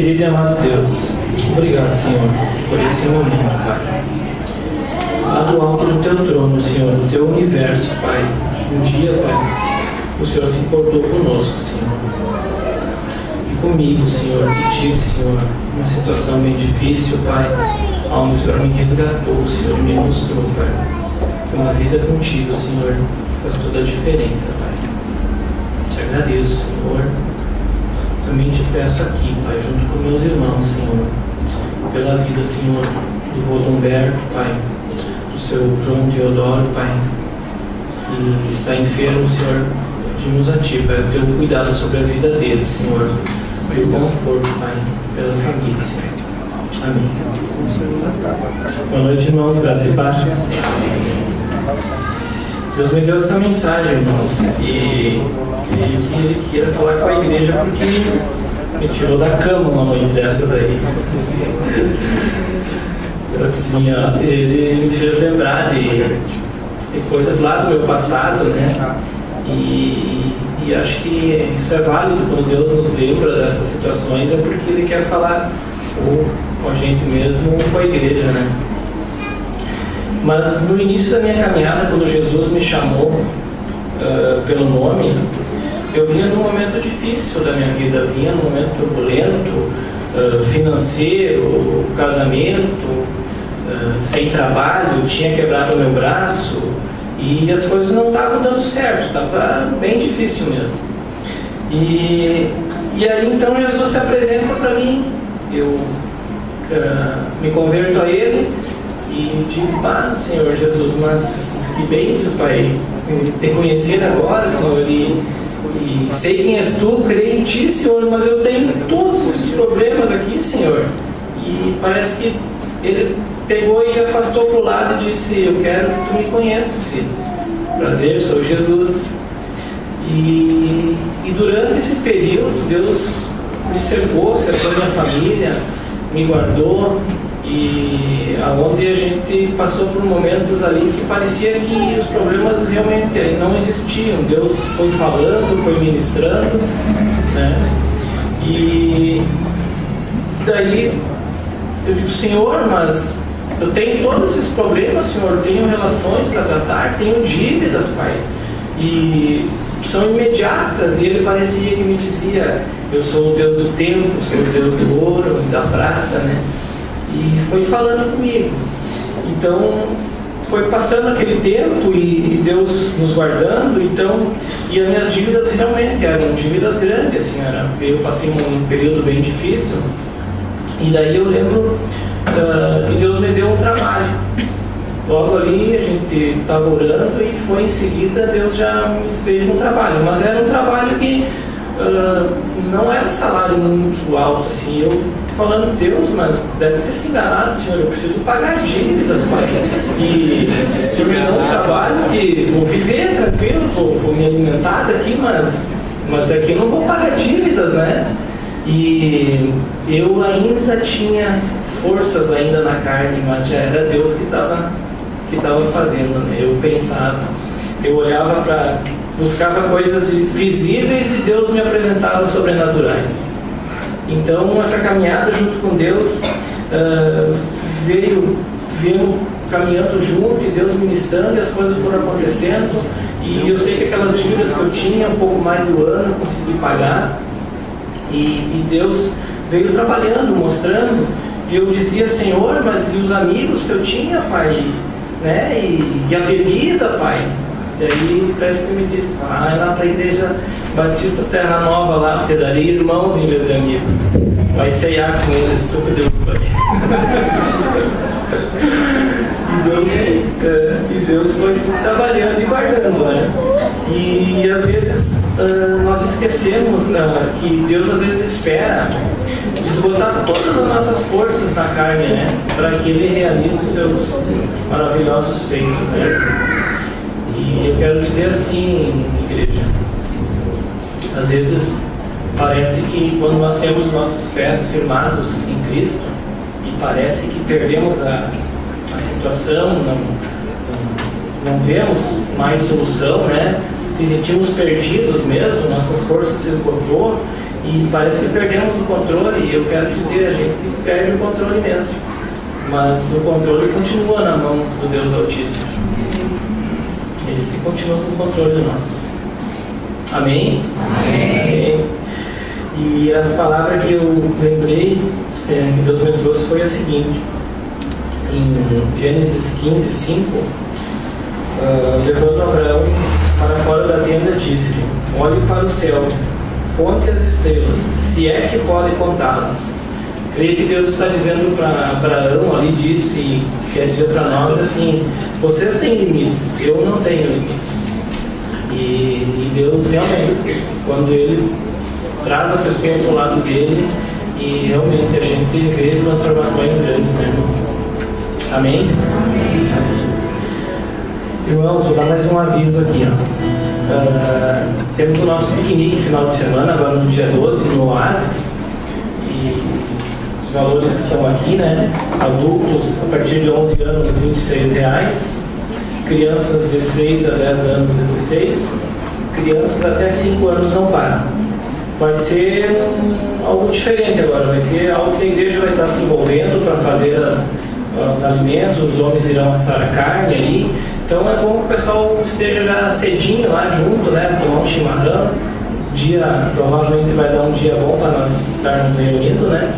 Querido e amado Deus, obrigado, Senhor, por esse momento, Pai. Lá do alto do Teu trono, Senhor, do Teu universo, Pai. Um dia, Pai, o Senhor se importou conosco, Senhor. E comigo, Senhor, que tive, Senhor, uma situação bem difícil, Pai, onde o Senhor me resgatou, o Senhor me mostrou, Pai, que uma vida contigo, Senhor, faz toda a diferença, Pai. Te agradeço, Senhor. Também te peço aqui, Pai, junto com meus irmãos, Senhor, pela vida, Senhor, do vô Humberto, Pai, do seu João Teodoro, Pai, que está enfermo, Senhor, pedimos a Ti, Pai, o Teu cuidado sobre a vida dele, Senhor, e o conforto, Pai, pelas famílias, Senhor. Amém. Boa noite, irmãos, graça e paz. Deus me deu essa mensagem, irmãos, e que Ele queira falar com a igreja porque me tirou da cama uma noite dessas aí. Assim, ó, Ele me fez lembrar de coisas lá do meu passado, né? E acho que isso é válido quando Deus nos lembra dessas situações, é porque Ele quer falar com a gente mesmo, com a igreja, né? Mas no início da minha caminhada, quando Jesus me chamou pelo nome, eu vinha num momento difícil da minha vida, vinha num momento turbulento, financeiro, casamento, sem trabalho, tinha quebrado o meu braço e as coisas não estavam dando certo, estava bem difícil mesmo. E aí então Jesus se apresenta para mim, eu me converto a Ele e digo: Senhor Jesus, mas que bênção, Pai, te conhecer agora, Senhor, e sei quem és Tu, creio em Ti, Senhor, mas eu tenho todos esses problemas aqui, Senhor. E parece que Ele pegou e afastou para o lado e disse: eu quero que Tu me conheças, filho. Prazer, sou Jesus. E durante esse período, Deus me cercou minha família, me guardou, e aonde a gente passou por momentos ali que parecia que os problemas realmente não existiam. Deus foi falando, foi ministrando, né? E daí eu digo: Senhor, mas eu tenho todos esses problemas, Senhor, tenho relações para tratar, tenho dívidas, Pai, e são imediatas. E Ele parecia que me dizia: eu sou o Deus do tempo, sou o Deus do ouro e da prata, né? E foi falando comigo. Então foi passando aquele tempo e Deus nos guardando, então, e as minhas dívidas realmente eram dívidas grandes, assim, eu passei um período bem difícil. E daí eu lembro que Deus me deu um trabalho. Logo ali a gente estava orando e foi em seguida Deus já me fez um trabalho, mas era um trabalho que não era um salário muito alto, assim. Eu falando: Deus, mas deve ter se enganado, Senhor, eu preciso pagar dívidas, Pai, e o Senhor me dá um trabalho que vou viver tranquilo, vou me alimentar daqui, mas aqui eu não vou pagar dívidas, né? E eu ainda tinha forças ainda na carne, mas já era Deus que estava fazendo, né? Eu pensava, eu olhava buscava coisas visíveis e Deus me apresentava sobrenaturais. Então essa caminhada junto com Deus veio caminhando junto, e Deus ministrando, e as coisas foram acontecendo, e eu sei que aquelas dívidas que eu tinha, um pouco mais do ano, eu consegui pagar, e Deus veio trabalhando, mostrando, e eu dizia: Senhor, mas e os amigos que eu tinha, Pai, né? E a bebida, Pai? E aí parece que me disse: vai lá para a igreja Batista Terra Nova, lá te daria irmãos em vez de amigos, vai ceiar com eles suco de uva. E Deus foi trabalhando e guardando, né? E às vezes nós esquecemos, né, que Deus às vezes espera esgotar todas as nossas forças na carne, né, para que Ele realize os seus maravilhosos feitos, né? E eu quero dizer assim, igreja, às vezes parece que quando nós temos nossos pés firmados em Cristo e parece que perdemos a situação, não vemos mais solução, né? Se sentimos perdidos mesmo, nossas forças se esgotou, e parece que perdemos o controle, e eu quero dizer, a gente perde o controle mesmo, mas o controle continua na mão do Deus Altíssimo. Ele se continua com o controle nosso. Amém? Amém. E a palavra que eu lembrei, que Deus me trouxe, foi a seguinte: em Gênesis 15, 5, levando Abraão para fora da tenda, disse-lhe: olhe para o céu, conte as estrelas, se é que pode contá-las. Creio que Deus está dizendo para Abraão, ali disse, quer dizer para nós assim: vocês têm limites, eu não tenho limites. E Deus realmente, quando Ele traz a pessoa para o lado dele, e realmente a gente vê transformações grandes, né, irmãos? Amém? Amém. Irmãos, vou dar mais um aviso aqui, temos o nosso piquenique final de semana, agora no dia 12, no Oasis, e os valores estão aqui, né? Adultos a partir de 11 anos, R$26, crianças de 6 a 10 anos, 16, crianças até 5 anos não pagam. Vai ser algo diferente agora, vai ser algo que a igreja vai estar se envolvendo para fazer os alimentos, os homens irão assar a carne ali. Então é bom que o pessoal esteja já cedinho lá junto, né, tomar um chimarrão. O dia provavelmente vai dar um dia bom para nós estarmos reunidos, né?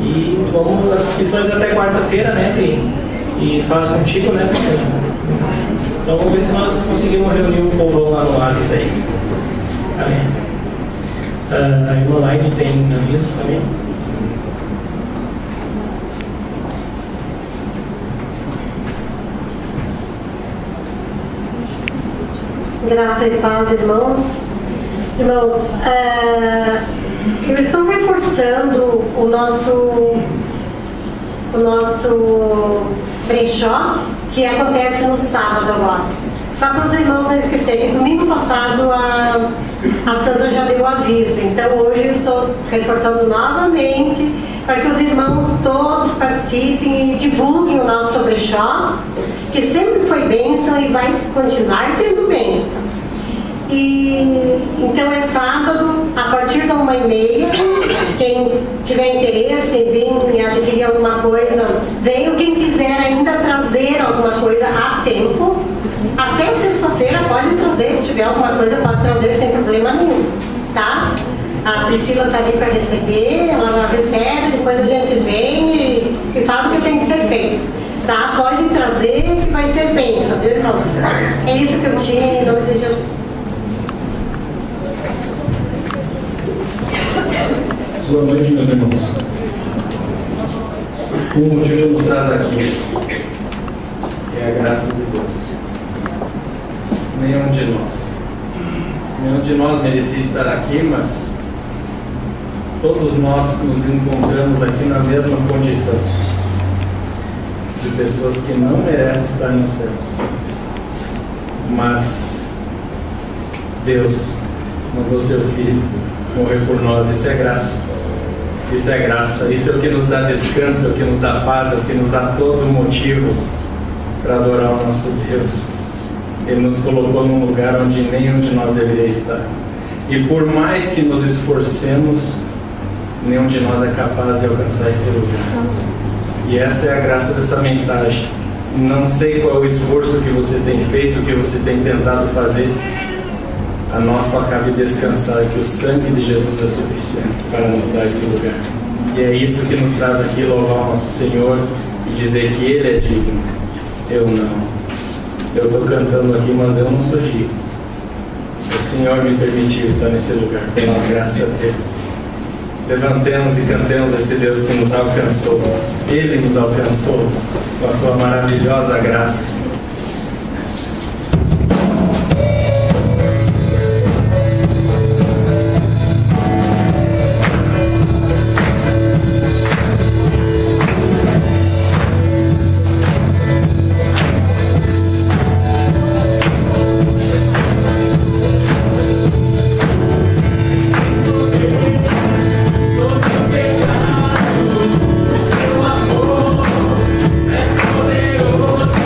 E vamos as inscrições até quarta-feira, né? E faz contigo, né? Então vamos ver se nós conseguimos reunir um povão lá no Oasis daí. Amém. A irmã Laine tem avisos também. Graça e paz, irmãos. Irmãos, eu estou reforçando o nosso brechó, que acontece no sábado agora. Só para os irmãos não esquecerem, domingo passado a Sandra já deu aviso, então hoje eu estou reforçando novamente para que os irmãos todos participem e divulguem o nosso brechó, que sempre foi bênção e vai continuar sendo bênção. E então é sábado, a partir da 1h30, quem tiver interesse em vir adquirir alguma coisa, venha. Quem quiser ainda trazer alguma coisa a tempo, até sexta-feira pode trazer, se tiver alguma coisa pode trazer sem problema nenhum, tá? A Priscila está ali para receber, ela recebe, depois a gente vem e faz o que tem que ser feito, tá? Pode trazer que vai ser bênção, viu, irmãos? É isso que eu tinha em nome de Jesus. Boa noite, meus irmãos. O motivo que nos traz aqui é a graça de Deus. Nenhum de nós merecia estar aqui, mas todos nós nos encontramos aqui na mesma condição de pessoas que não merecem estar nos céus. Mas Deus mandou seu Filho morrer por nós. Isso é graça. Isso é graça. Isso é o que nos dá descanso, é o que nos dá paz, é o que nos dá todo motivo para adorar o nosso Deus. Ele nos colocou num lugar onde nenhum de nós deveria estar. E por mais que nos esforcemos, nenhum de nós é capaz de alcançar esse lugar. E essa é a graça dessa mensagem. Não sei qual é o esforço que você tem feito, que você tem tentado fazer. A nós só cabe descansar, que o sangue de Jesus é suficiente para nos dar esse lugar. E é isso que nos traz aqui, louvar o nosso Senhor e dizer que Ele é digno. Eu não. Eu estou cantando aqui, mas eu não sou digno. O Senhor me permitiu estar nesse lugar, pela graça dEle. Levantemos e cantemos esse Deus que nos alcançou. Ele nos alcançou com a sua maravilhosa graça. Seu amor é poderoso.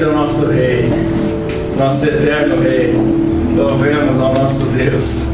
Esse é o nosso Rei, nosso eterno Rei. Louvemos ao nosso Deus.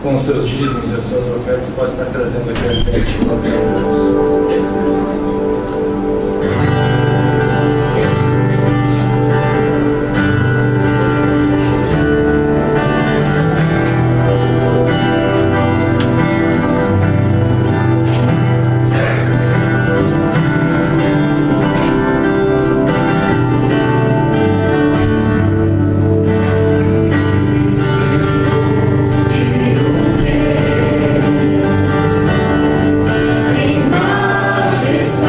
com os seus dízimos e as suas ofertas, possa estar trazendo aqui a frente. Glória a Deus. Em majestade.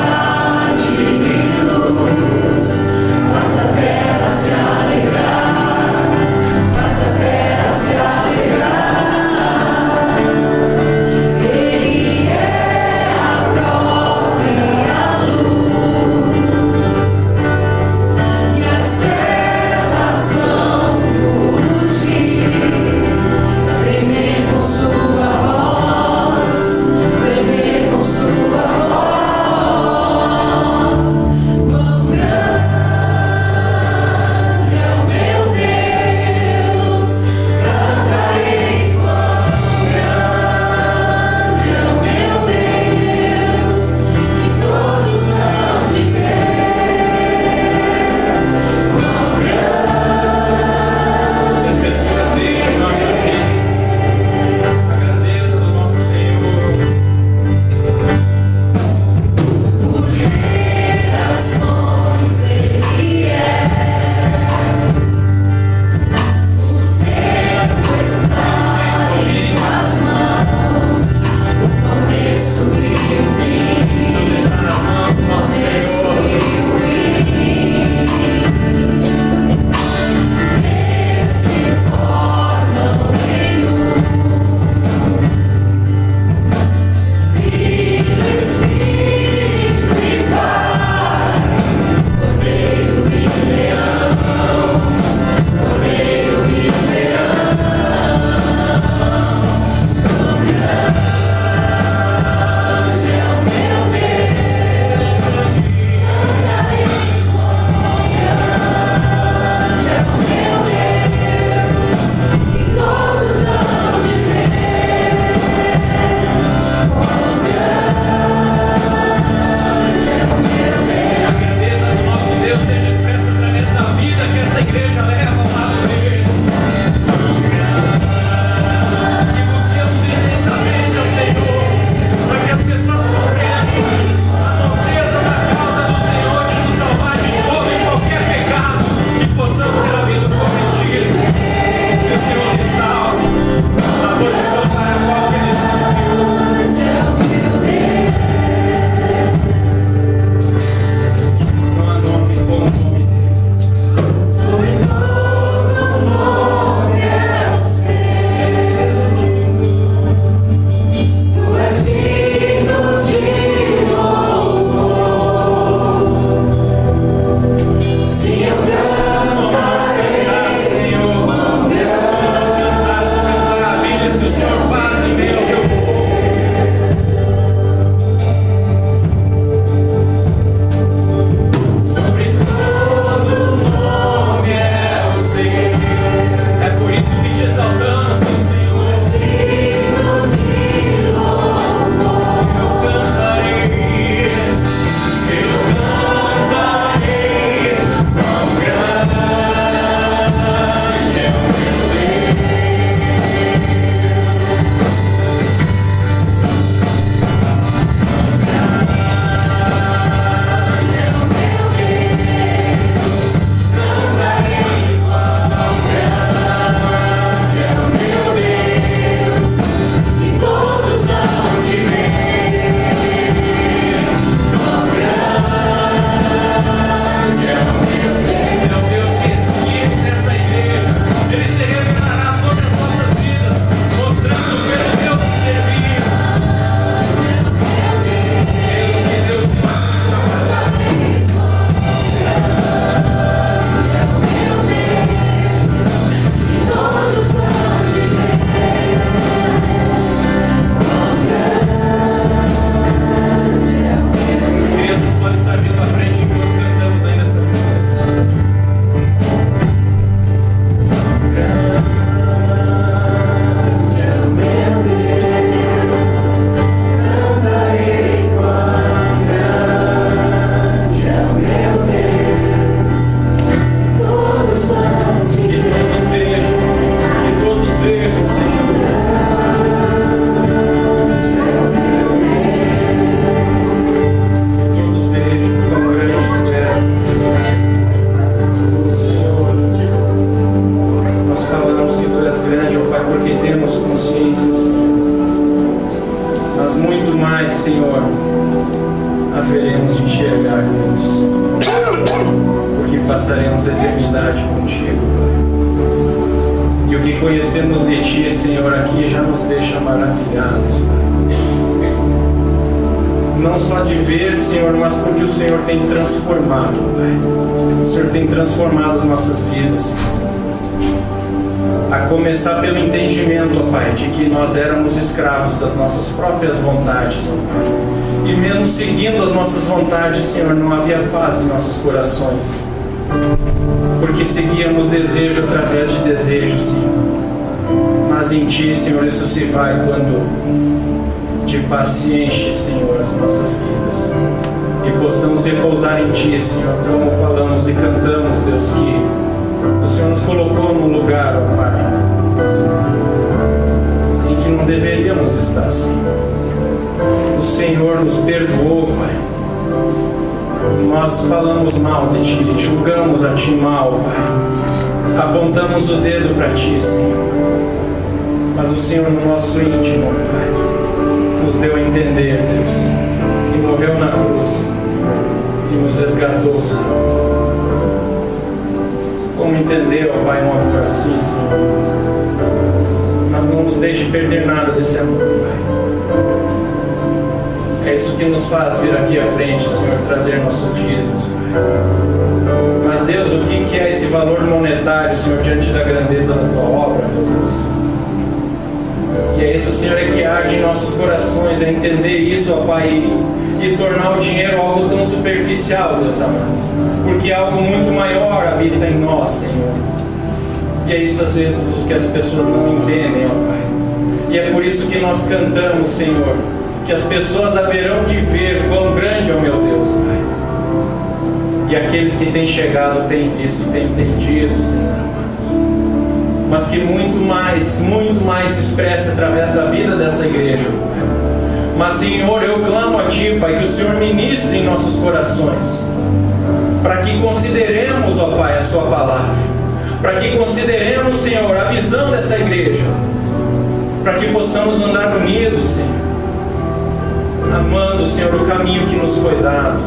mais, Senhor, haveremos de enxergar, Deus, porque passaremos a eternidade contigo, Pai. E o que conhecemos de Ti, Senhor, aqui já nos deixa maravilhados, Pai. Não só de ver, Senhor, mas porque o Senhor tem transformado, Pai. O Senhor tem transformado as nossas vidas. A começar pelo entendimento, ó Pai, de que nós éramos escravos das nossas próprias vontades, ó Pai. E mesmo seguindo as nossas vontades, Senhor, não havia paz em nossos corações. Porque seguíamos desejo através de desejo, Senhor. Mas em Ti, Senhor, isso se vai quando de paz se enche, Senhor, as nossas vidas. E possamos repousar em Ti, Senhor, como falamos e cantamos, Deus, que o Senhor nos colocou num lugar, ó Pai, em que não deveríamos estar, Senhor. O Senhor nos perdoou, Pai. Nós falamos mal de Ti, julgamos a Ti mal, Pai. Apontamos o dedo para Ti, Senhor. Mas o Senhor, no nosso íntimo, Pai, nos deu a entender, Deus, e morreu na cruz e nos resgatou, Senhor. Como entender, ó Pai, um amor assim, Senhor? Mas não nos deixe perder nada desse amor, Pai. É isso que nos faz vir aqui à frente, Senhor, trazer nossos dízimos, Pai. Mas, Deus, o que é esse valor monetário, Senhor, diante da grandeza da Tua obra, meu Deus? E é isso, Senhor, é que arde em nossos corações, é entender isso, ó Pai, e tornar o dinheiro algo tão superficial, Deus amado. Porque algo muito maior habita em nós, Senhor. E é isso, às vezes, o que as pessoas não entendem, ó Pai. E é por isso que nós cantamos, Senhor, que as pessoas haverão de ver quão grande é o meu Deus, Pai. E aqueles que têm chegado têm visto e têm entendido, Senhor. Mas que muito mais se expressa através da vida dessa igreja, Pai. Mas, Senhor, eu clamo a Ti, Pai, que o Senhor ministre em nossos corações, para que consideremos, ó Pai, a Sua palavra, para que consideremos, Senhor, a visão dessa igreja, para que possamos andar unidos, Senhor, amando, Senhor, o caminho que nos foi dado.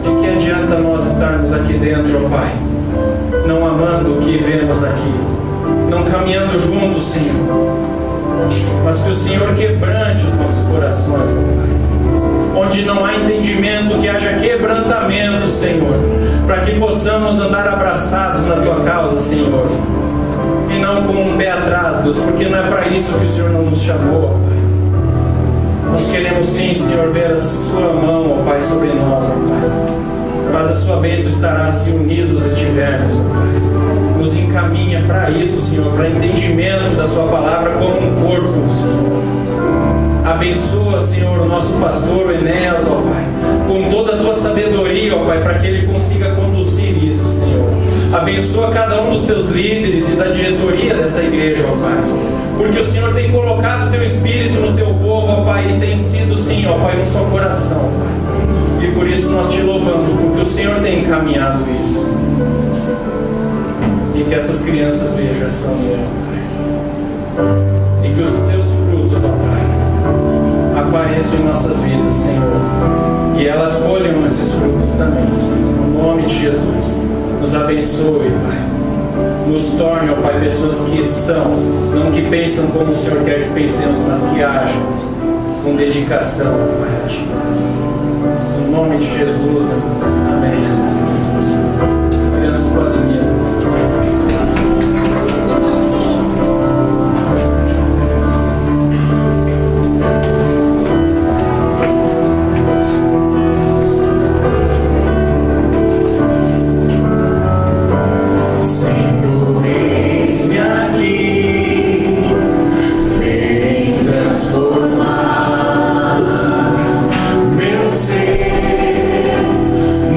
De que adianta nós estarmos aqui dentro, ó Pai, não amando o que vemos aqui, não caminhando juntos, Senhor, mas que o Senhor quebrante os nossos corações, ó Pai. Onde não há entendimento, que haja quebrantamento, Senhor, para que possamos andar abraçados na Tua causa, Senhor, e não com um pé atrás, Deus, porque não é para isso que o Senhor não nos chamou, Pai. Nós queremos sim, Senhor, ver a Sua mão, ó Pai, sobre nós, ó Pai, mas a Sua bênção estará se unidos estivermos, ó Pai. Nos encaminha para isso, Senhor, para entendimento da Sua palavra como um corpo, Senhor. Abençoa, Senhor, o nosso pastor, o Enéas, ó Pai, com toda a Tua sabedoria, ó Pai, para que ele consiga conduzir isso, Senhor. Abençoa cada um dos Teus líderes e da diretoria dessa igreja, ó Pai, porque o Senhor tem colocado o Teu Espírito no Teu povo, ó Pai, e tem sido, sim, ó Pai, um só coração, Pai. E por isso nós Te louvamos, porque o Senhor tem encaminhado isso. E que essas crianças vejam essa união, Pai. E que os Teus frutos, ó Pai, apareçam em nossas vidas, Senhor. E elas colham esses frutos também, Senhor. No nome de Jesus, nos abençoe, Pai. Nos torne, ó Pai, pessoas que são, não que pensam como o Senhor quer que pensemos, mas que ajam com dedicação, Pai, a Ti, Deus. No nome de Jesus, Deus. Amém. As crianças podem ir.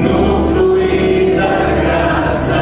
No fluir da graça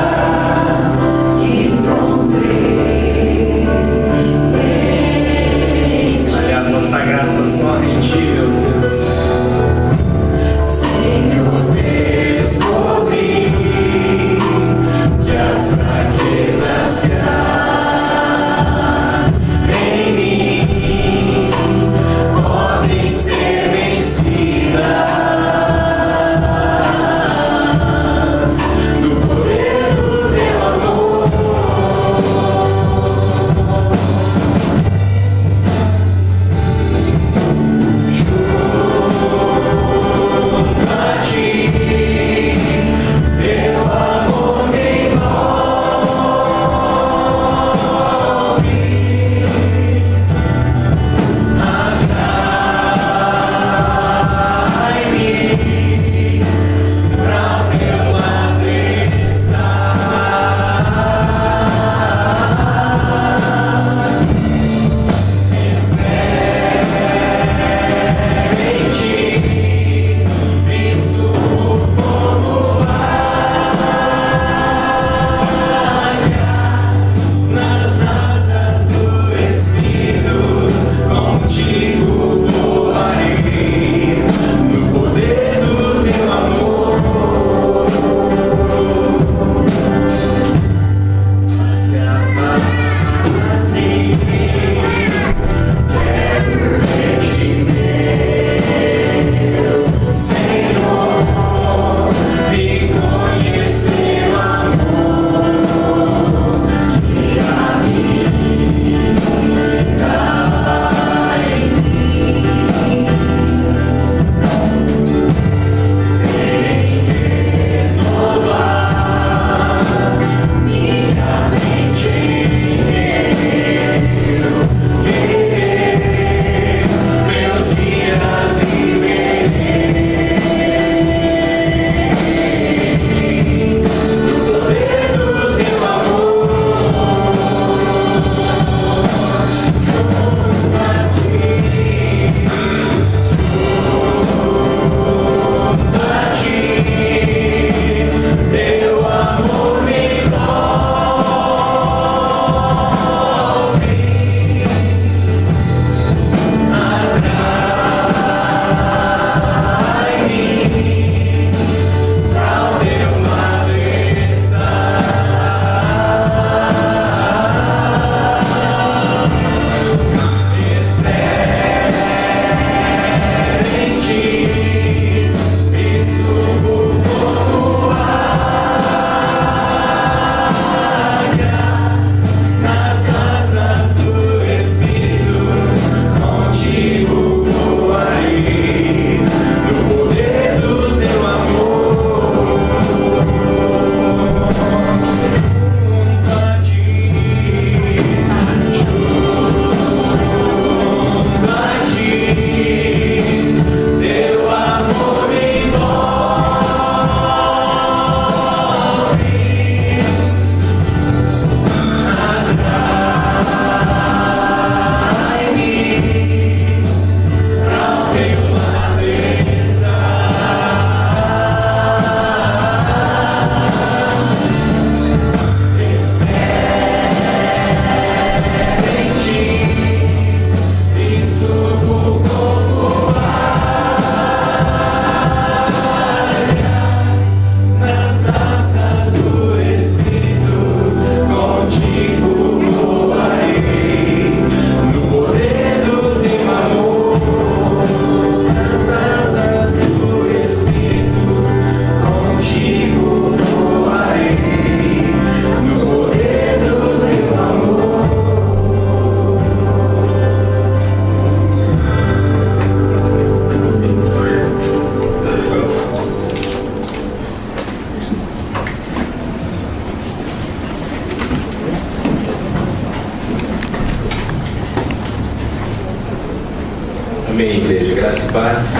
Amém, igreja. Graça e paz.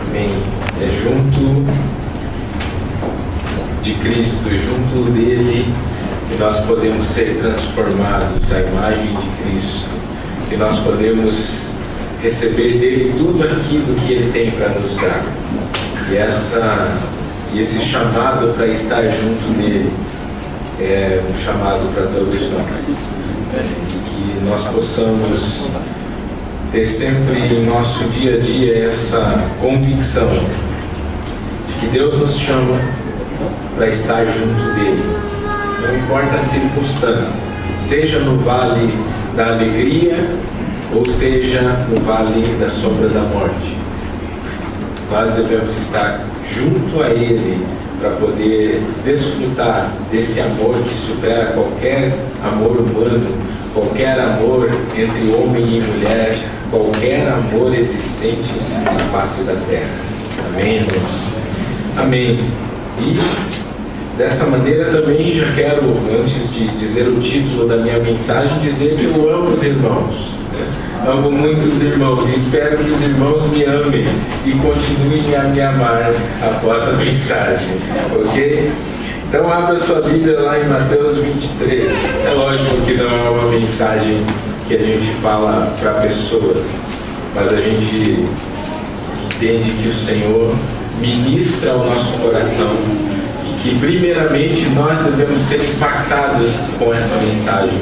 Amém. É junto de Cristo, junto dele, que nós podemos ser transformados à imagem de Cristo, que nós podemos receber dele tudo aquilo que ele tem para nos dar. E esse chamado para estar junto dele é um chamado para todos nós. Que nós possamos ter sempre em nosso dia a dia essa convicção de que Deus nos chama para estar junto dele. Não importa a circunstância, seja no vale da alegria ou seja no vale da sombra da morte. Nós devemos estar junto a ele para poder desfrutar desse amor que supera qualquer amor humano, qualquer amor entre homem e mulher, qualquer amor existente na face da terra. Amém, irmãos? Amém. E dessa maneira também já quero, antes de dizer o título da minha mensagem, dizer que eu amo os irmãos. Amo muito os irmãos e espero que os irmãos me amem e continuem a me amar após a mensagem, ok? Então abra sua Bíblia lá em Mateus 23. É lógico que não é uma mensagem que a gente fala para pessoas, mas a gente entende que o Senhor ministra ao nosso coração e que primeiramente nós devemos ser impactados com essa mensagem.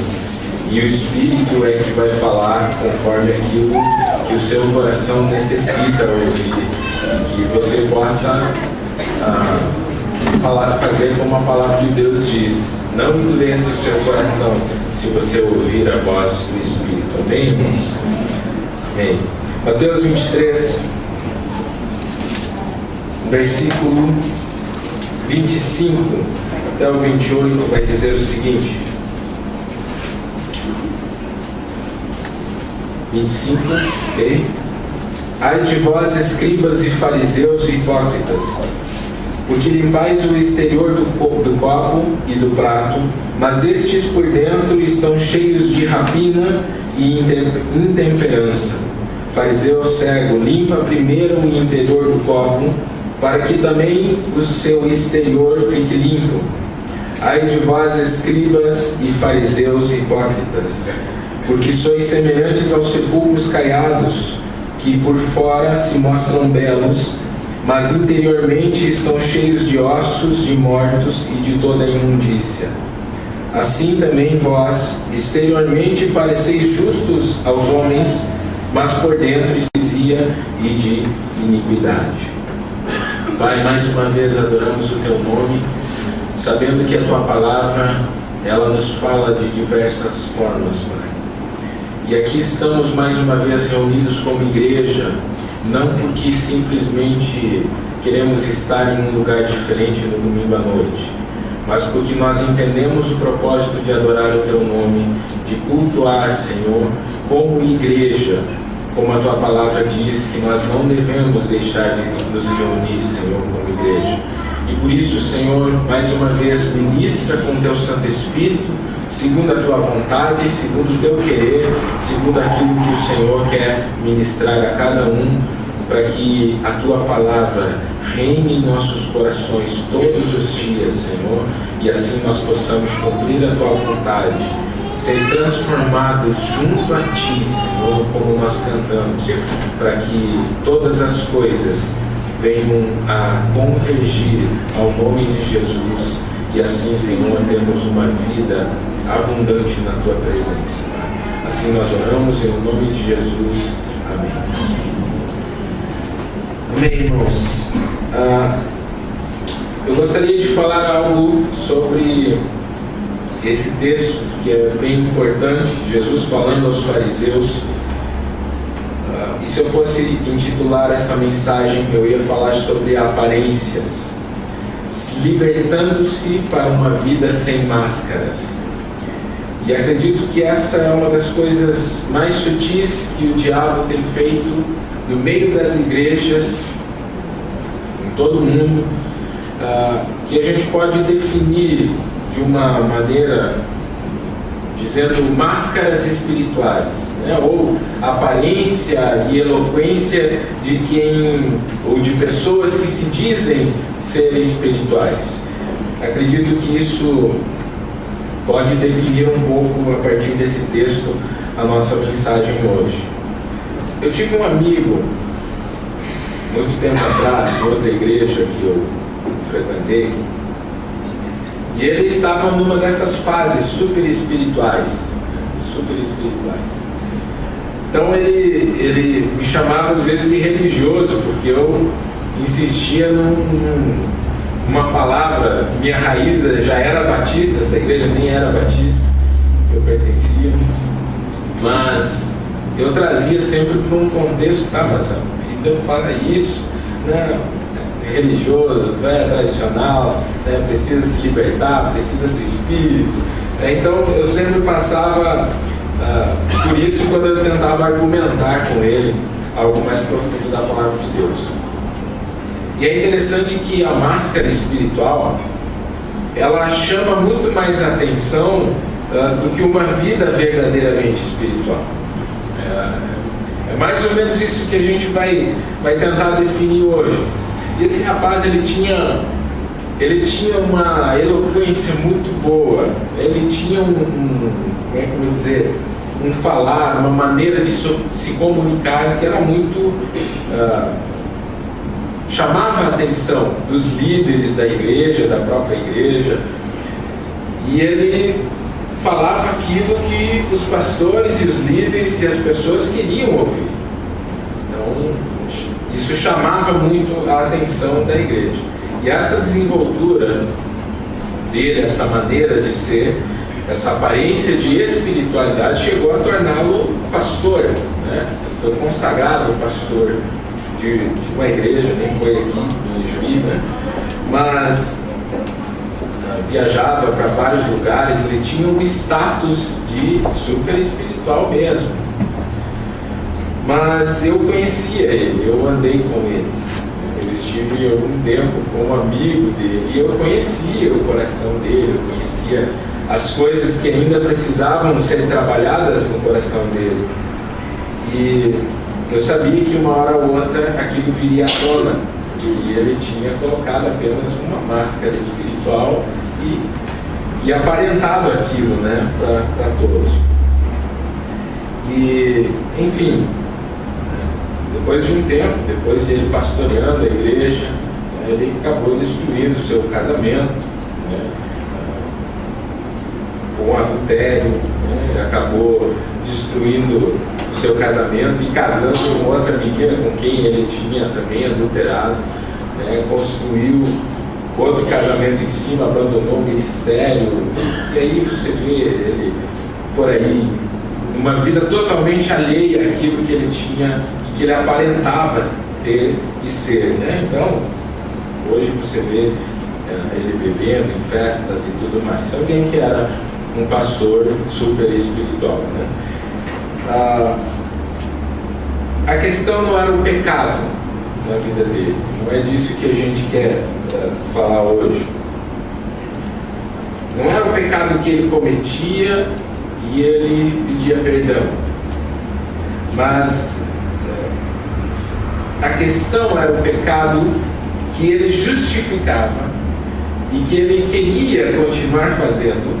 E o Espírito é que vai falar conforme aquilo que o seu coração necessita ouvir. Que você possa fazer como a palavra de Deus diz. Não endureça o seu coração se você ouvir a voz do Espírito. Amém, irmãos? Amém. Mateus 23, versículo 25 até o 28 vai dizer o seguinte. 25, ok? Ai de vós, escribas e fariseus hipócritas, porque limpais o exterior do copo e do prato, mas estes por dentro estão cheios de rapina e intemperança. Fariseu cego, limpa primeiro o interior do copo, para que também o seu exterior fique limpo. Ai de vós, escribas e fariseus hipócritas, porque sois semelhantes aos sepulcros caiados, que por fora se mostram belos, mas interiormente estão cheios de ossos de mortos e de toda imundícia. Assim também vós, exteriormente pareceis justos aos homens, mas por dentro hipocrisia e de iniquidade. Pai, mais uma vez adoramos o Teu nome, sabendo que a Tua palavra, ela nos fala de diversas formas, Pai. E aqui estamos mais uma vez reunidos como igreja, não porque simplesmente queremos estar em um lugar diferente no domingo à noite, mas porque nós entendemos o propósito de adorar o Teu nome, de cultuar, Senhor, como igreja, como a Tua palavra diz, que nós não devemos deixar de nos reunir, Senhor, como igreja. E por isso, Senhor, mais uma vez, ministra com Teu Santo Espírito, segundo a Tua vontade, segundo o Teu querer, segundo aquilo que o Senhor quer ministrar a cada um, para que a Tua palavra reine em nossos corações todos os dias, Senhor, e assim nós possamos cumprir a Tua vontade, ser transformados junto a Ti, Senhor, como nós cantamos, para que todas as coisas venham a convergir ao nome de Jesus e assim, Senhor, temos uma vida abundante na Tua presença. Assim nós oramos em nome de Jesus. Amém. Amém, irmãos. Eu gostaria de falar algo sobre esse texto que é bem importante, Jesus falando aos fariseus. E se eu fosse intitular essa mensagem, eu ia falar sobre aparências, libertando-se para uma vida sem máscaras. E acredito que essa é uma das coisas mais sutis que o diabo tem feito no meio das igrejas, em todo o mundo, que a gente pode definir de uma maneira dizendo máscaras espirituais, né? Ou aparência e eloquência de quem, ou de pessoas que se dizem ser espirituais. Acredito que isso pode definir um pouco, a partir desse texto, a nossa mensagem hoje. Eu tive um amigo, muito tempo atrás, em outra igreja que eu frequentei, e ele estava numa dessas fases super espirituais, Então ele me chamava às vezes de religioso, porque eu insistia numa palavra. Minha raiz já era batista, essa igreja nem era batista, eu pertencia, mas eu trazia sempre para um contexto, mas a Bíblia fala isso, não, é religioso, é tradicional, né, precisa se libertar, precisa do Espírito. Então eu sempre passava por isso quando eu tentava argumentar com ele algo mais profundo da palavra de Deus. E é interessante que a máscara espiritual, ela chama muito mais atenção do que uma vida verdadeiramente espiritual. É mais ou menos isso que a gente vai tentar definir hoje. E esse rapaz, ele tinha uma eloquência muito boa, ele tinha um falar, uma maneira de se comunicar que era muito... chamava a atenção dos líderes da igreja, da própria igreja, e ele falava aquilo que os pastores e os líderes e as pessoas queriam ouvir. Então, isso chamava muito a atenção da igreja. E essa desenvoltura dele, essa maneira de ser, essa aparência de espiritualidade chegou a torná-lo pastor, né? Ele foi consagrado pastor de uma igreja, nem foi aqui no Ijuí, né? Mas viajava para vários lugares, ele tinha um status de super espiritual mesmo. Mas eu conhecia ele, eu andei com ele, eu estive algum tempo com um amigo dele, e eu conhecia o coração dele, eu conhecia as coisas que ainda precisavam ser trabalhadas no coração dele. E eu sabia que uma hora ou outra aquilo viria à tona, e ele tinha colocado apenas uma máscara espiritual e aparentado aquilo, né, para todos. E, enfim, depois de um tempo, depois de ele pastoreando a igreja, ele acabou destruindo o seu casamento, né, com adultério, né, acabou destruindo o seu casamento e casando com outra menina com quem ele tinha também adulterado, né, construiu outro casamento em cima, abandonou o ministério, e aí você vê ele por aí, uma vida totalmente alheia àquilo que ele tinha, que ele aparentava ter e ser, né? Então, hoje você vê ele bebendo em festas e tudo mais. Alguém que era um pastor super espiritual, né? A questão não era o pecado na vida dele, não é disso que a gente quer falar hoje. Não era o pecado que ele cometia e ele pedia perdão, mas a questão era o pecado que ele justificava e que ele queria continuar fazendo,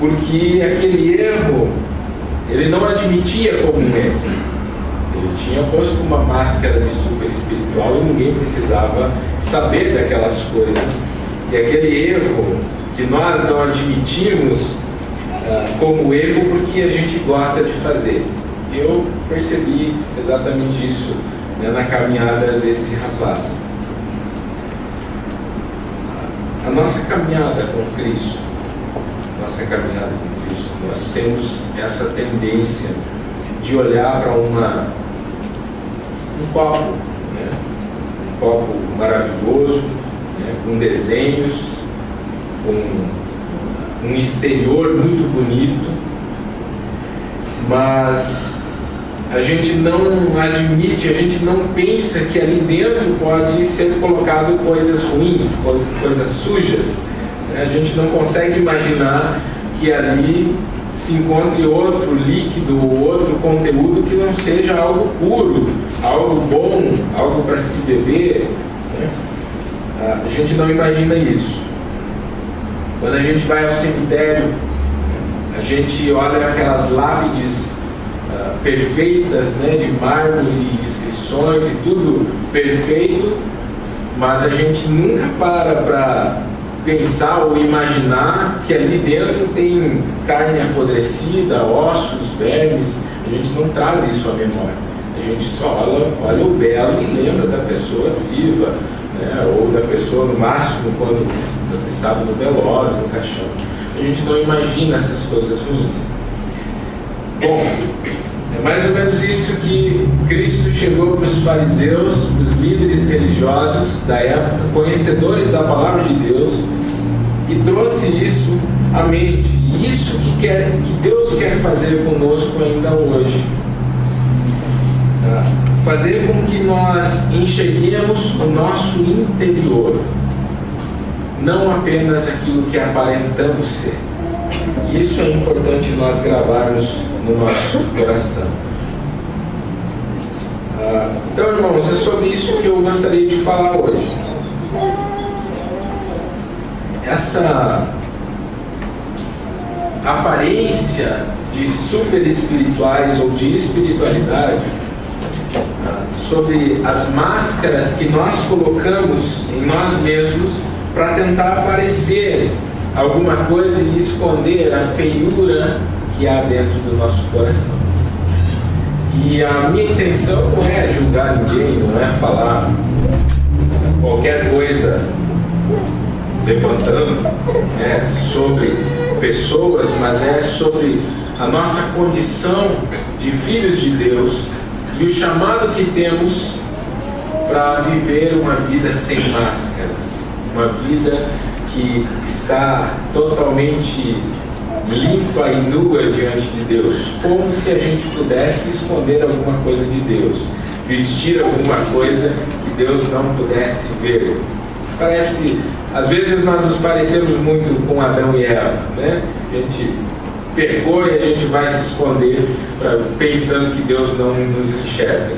porque aquele erro ele não admitia como um erro. Ele tinha posto uma máscara de super espiritual e ninguém precisava saber daquelas coisas. E aquele erro que nós não admitimos como erro porque a gente gosta de fazer. Eu percebi exatamente isso, né, na caminhada desse rapaz. A nossa caminhada com Cristo, nós temos essa tendência de olhar para um copo, né? Um copo maravilhoso, né? Com desenhos, com um exterior muito bonito, mas a gente não admite, a gente não pensa que ali dentro pode ser colocado coisas ruins, coisas sujas, né? A gente não consegue imaginar que ali se encontre outro líquido ou outro conteúdo que não seja algo puro, algo bom, algo para se beber, né? A gente não imagina isso. Quando a gente vai ao cemitério, a gente olha aquelas lápides perfeitas, né, de mármore, inscrições e tudo perfeito, mas a gente nunca para pensar ou imaginar que ali dentro tem carne apodrecida, ossos, vermes. A gente não traz isso à memória. A gente só olha o belo e lembra da pessoa viva, né, ou da pessoa no máximo quando estava no velório, no caixão. A gente não imagina essas coisas ruins. Bom, é mais ou menos isso que Cristo chegou para os fariseus, para os líderes religiosos da época, conhecedores da palavra de Deus, e trouxe isso à mente. E isso que Deus quer fazer conosco ainda hoje. Fazer com que nós enxerguemos o nosso interior, não apenas aquilo que aparentamos ser. Isso é importante nós gravarmos no nosso coração. Então, irmãos, é sobre isso que eu gostaria de falar hoje. Essa aparência de super espirituais ou de espiritualidade, sobre as máscaras que nós colocamos em nós mesmos para tentar aparecer alguma coisa e esconder a feiura que há dentro do nosso coração. E a minha intenção não é julgar ninguém, não é falar qualquer coisa levantando sobre pessoas, mas é sobre a nossa condição de filhos de Deus e o chamado que temos para viver uma vida sem máscaras, uma vida que está totalmente limpa e nua diante de Deus, como se a gente pudesse esconder alguma coisa de Deus, vestir alguma coisa que Deus não pudesse ver. Parece, às vezes nós nos parecemos muito com Adão e Eva, né? A gente pecou e a gente vai se esconder pensando que Deus não nos enxerga.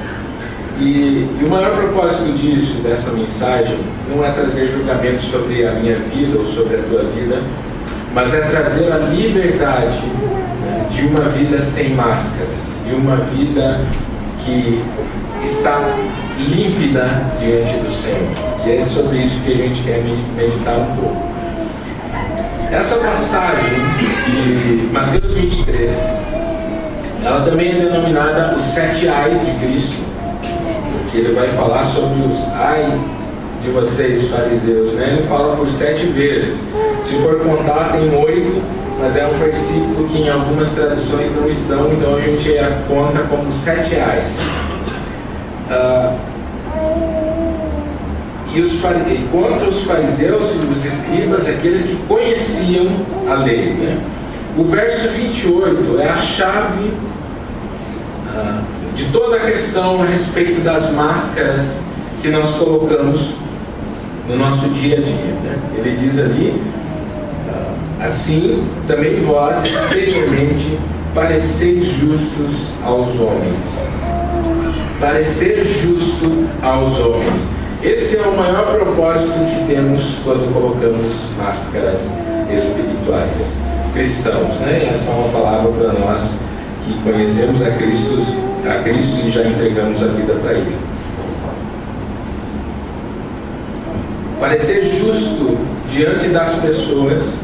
E o maior propósito disso, dessa mensagem, não é trazer julgamento sobre a minha vida ou sobre a tua vida, mas é trazer a liberdade, né, de uma vida sem máscaras, de uma vida que está límpida diante do Senhor. E é sobre isso que a gente quer meditar um pouco. Essa passagem de Mateus 23, ela também é denominada os 7 ais de Cristo, porque ele vai falar sobre os ai de vocês, fariseus, né? Ele fala por 7 vezes. Se for contar, tem 8, mas é um versículo que em algumas traduções não estão, então a gente conta como 7 ais. E contra os fariseus e os escribas, aqueles que conheciam a lei, né? O verso 28 é a chave de toda a questão a respeito das máscaras que nós colocamos no nosso dia a dia, né? Ele diz ali: assim também vós exteriormente pareceis justos aos homens. Parecer justo aos homens. Esse é o maior propósito que temos quando colocamos máscaras espirituais. Cristãos, né? Essa é uma palavra para nós que conhecemos a Cristo e já entregamos a vida para Ele. Parecer justo diante das pessoas.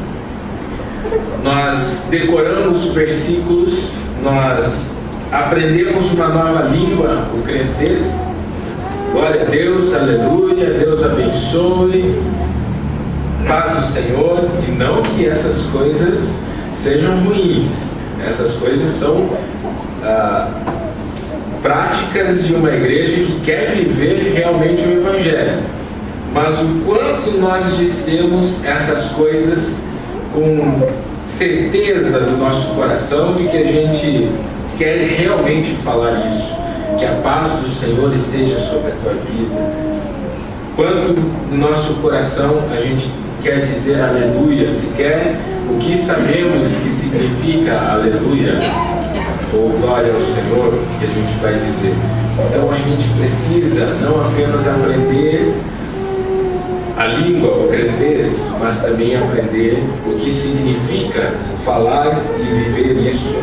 Nós decoramos versículos, nós aprendemos uma nova língua, o crentez. Glória a Deus, aleluia, Deus abençoe, paz do Senhor. E não que essas coisas sejam ruins, essas coisas são práticas de uma igreja que quer viver realmente o Evangelho. Mas o quanto nós dizemos essas coisas com certeza do nosso coração de que a gente quer realmente falar isso, que a paz do Senhor esteja sobre a tua vida. Quanto no nosso coração a gente quer dizer aleluia, sequer o que sabemos que significa aleluia, ou glória ao Senhor, que a gente vai dizer. Então a gente precisa não apenas aprender a língua, o crentez, mas também aprender o que significa falar e viver isso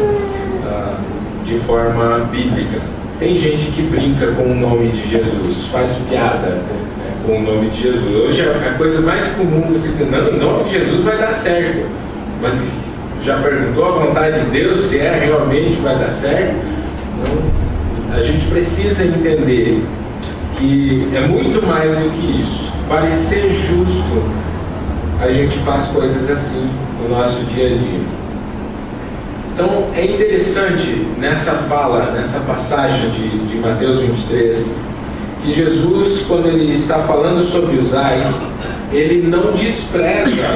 de forma bíblica. Tem gente que brinca com o nome de Jesus, faz piada com o nome de Jesus. Hoje a coisa mais comum você dizer, não, em nome de Jesus vai dar certo. Mas já perguntou a vontade de Deus se realmente vai dar certo? Não. A gente precisa entender que é muito mais do que isso. Para ser justo, a gente faz coisas assim no nosso dia a dia. Então é interessante nessa fala, nessa passagem de Mateus 23, que Jesus, quando ele está falando sobre os ais, ele não despreza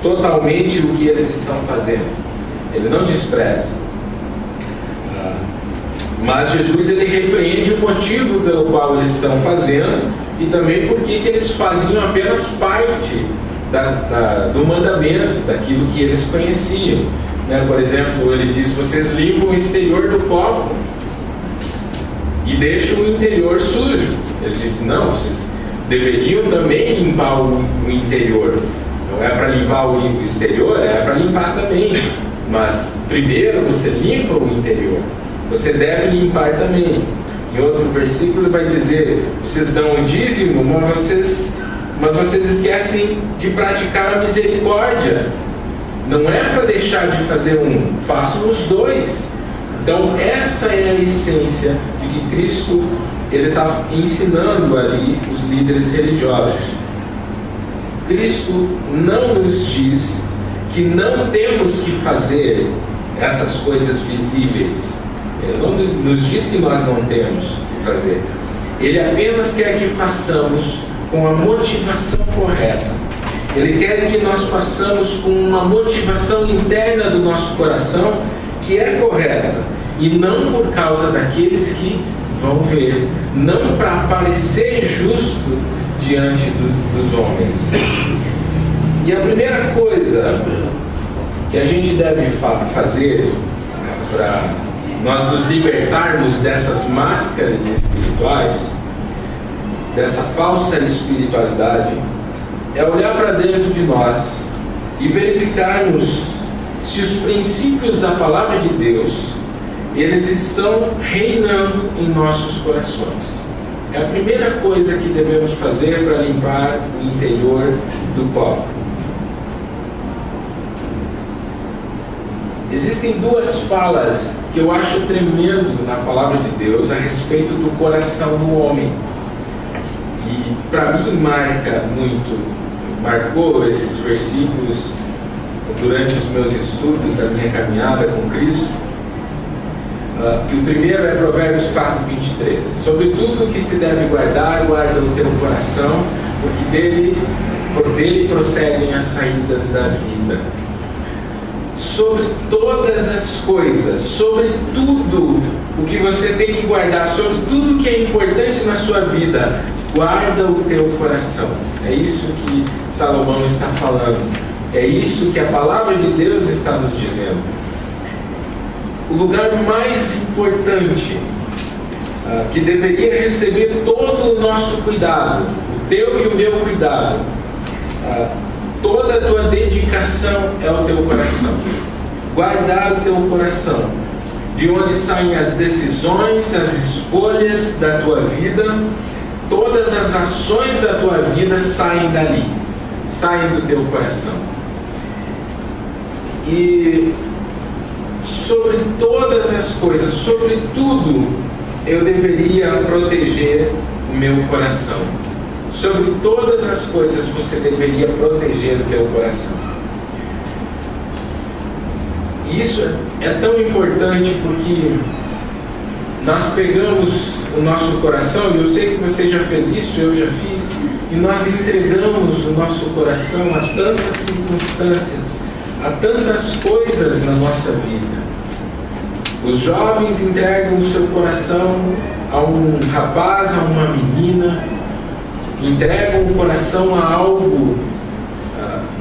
totalmente o que eles estão fazendo. Ele não despreza. Mas Jesus, ele repreende o motivo pelo qual eles estão fazendo e também porque que eles faziam apenas parte do mandamento, daquilo que eles conheciam. Por exemplo, ele diz, vocês limpam o exterior do copo e deixam o interior sujo. Ele disse, não, vocês deveriam também limpar o interior. Não é para limpar o exterior, é para limpar também. Mas primeiro você limpa o interior. Você deve limpar também. Em outro versículo vai dizer, vocês dão o dízimo, mas vocês esquecem de praticar a misericórdia. Não é para deixar de fazer um, façam os dois. Então essa é a essência de que Cristo ele está ensinando ali os líderes religiosos. Cristo não nos diz que não temos que fazer essas coisas visíveis. Ele não nos diz que nós não temos que fazer. Ele apenas quer que façamos com a motivação correta. Ele quer que nós façamos com uma motivação interna do nosso coração que é correta e não por causa daqueles que vão ver, não para parecer justo diante dos homens. E a primeira coisa que a gente deve fazer para nós nos libertarmos dessas máscaras espirituais, dessa falsa espiritualidade, é olhar para dentro de nós e verificarmos se os princípios da palavra de Deus eles estão reinando em nossos corações. É a primeira coisa que devemos fazer para limpar o interior do copo. Existem duas falas que eu acho tremendo na palavra de Deus a respeito do coração do homem. E para mim marcou esses versículos durante os meus estudos da minha caminhada com Cristo. Que o primeiro é Provérbios 4:23. Sobre tudo que se deve guardar, guarda o teu coração, porque por dele procedem as saídas da vida. Sobre todas as coisas, sobre tudo o que você tem que guardar, sobre tudo que é importante na sua vida, guarda o teu coração. É isso que Salomão está falando. É isso que a palavra de Deus está nos dizendo. O lugar mais importante que deveria receber todo o nosso cuidado, o teu e o meu cuidado, toda a tua dedicação é o teu coração. Guardar o teu coração, de onde saem as decisões, as escolhas da tua vida, todas as ações da tua vida saem dali, saem do teu coração. E sobre todas as coisas, sobre tudo, eu deveria proteger o meu coração. Sobre todas as coisas você deveria proteger o teu coração. E isso é tão importante porque nós pegamos o nosso coração, e eu sei que você já fez isso, eu já fiz, e nós entregamos o nosso coração a tantas circunstâncias, a tantas coisas na nossa vida. Os jovens entregam o seu coração a um rapaz, a uma menina, entregam o coração a algo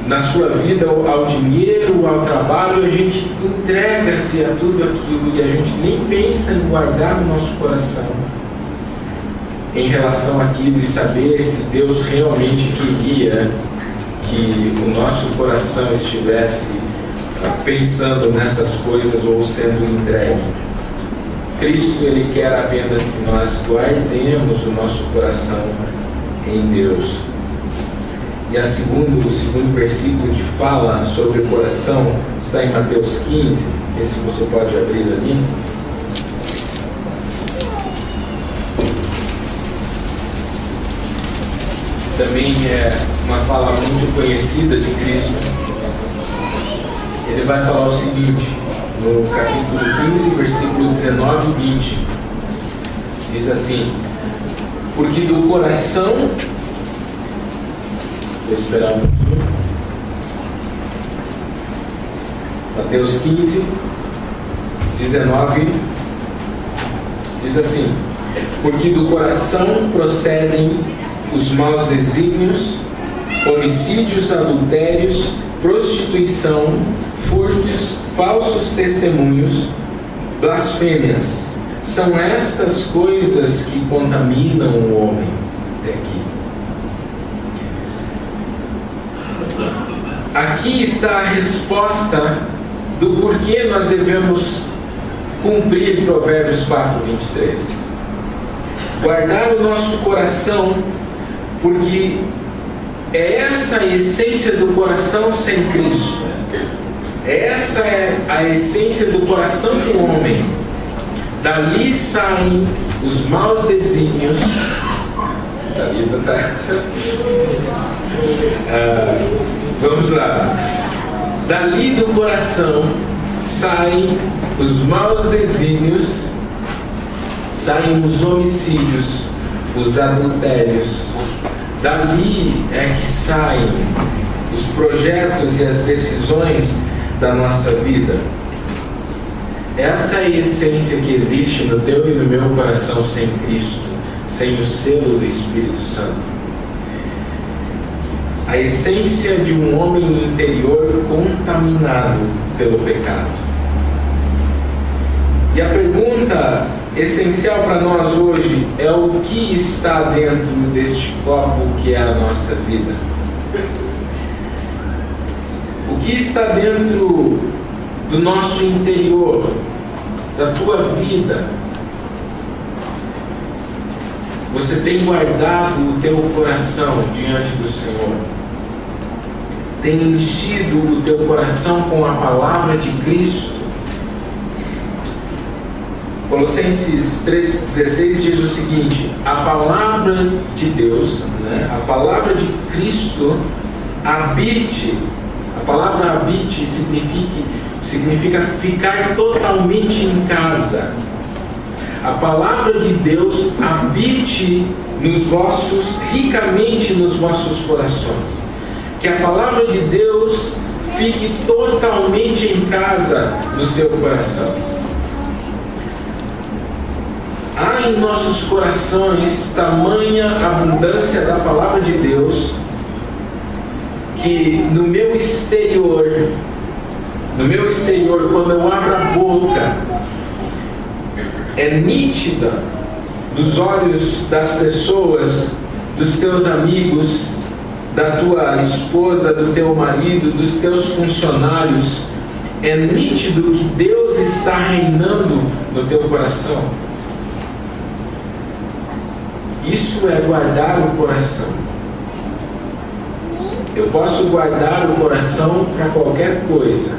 na sua vida ao dinheiro, ao trabalho, a gente entrega-se a tudo aquilo e a gente nem pensa em guardar no nosso coração em relação àquilo e saber se Deus realmente queria que o nosso coração estivesse pensando nessas coisas ou sendo entregue. Cristo, Ele quer apenas que nós guardemos o nosso coração em Deus. E o segundo versículo que fala sobre o coração está em Mateus 15. Esse você pode abrir ali. Também é uma fala muito conhecida de Cristo. Ele vai falar o seguinte, no capítulo 15, versículo 19 e 20. Diz assim: porque do coração... Vou esperar um pouquinho. Mateus 15, 19, diz assim: porque do coração procedem os maus desígnios, homicídios, adultérios, prostituição, furtos, falsos testemunhos, blasfêmias. São estas coisas que contaminam o homem. Até aqui. Aqui está a resposta do porquê nós devemos cumprir Provérbios 4:23. Guardar o nosso coração, porque é essa a essência do coração sem Cristo. Essa é a essência do coração do homem. Dali saem os maus desígnios. Vamos lá. Dali do coração saem os maus desígnios, saem os homicídios, os adultérios. Dali é que saem os projetos e as decisões da nossa vida. Essa é a essência que existe no teu e no meu coração sem Cristo, sem o selo do Espírito Santo. A essência de um homem interior contaminado pelo pecado. E a pergunta essencial para nós hoje é: o que está dentro deste copo que é a nossa vida? O que está dentro do nosso interior, da tua vida? Você tem guardado o teu coração diante do Senhor? Tem enchido o teu coração com a palavra de Cristo? Colossenses 3,16 diz o seguinte: a palavra de Deus, a palavra de Cristo habite. A palavra habite significa ficar totalmente em casa. A palavra de Deus habite ricamente nos vossos corações. Que a palavra de Deus fique totalmente em casa no seu coração. Há em nossos corações tamanha abundância da palavra de Deus que no meu exterior, quando eu abro a boca, é nítida nos olhos das pessoas, dos teus amigos, da tua esposa, do teu marido, dos teus funcionários. É nítido que Deus está reinando no teu coração. Isso é guardar o coração. Eu posso guardar o coração para qualquer coisa,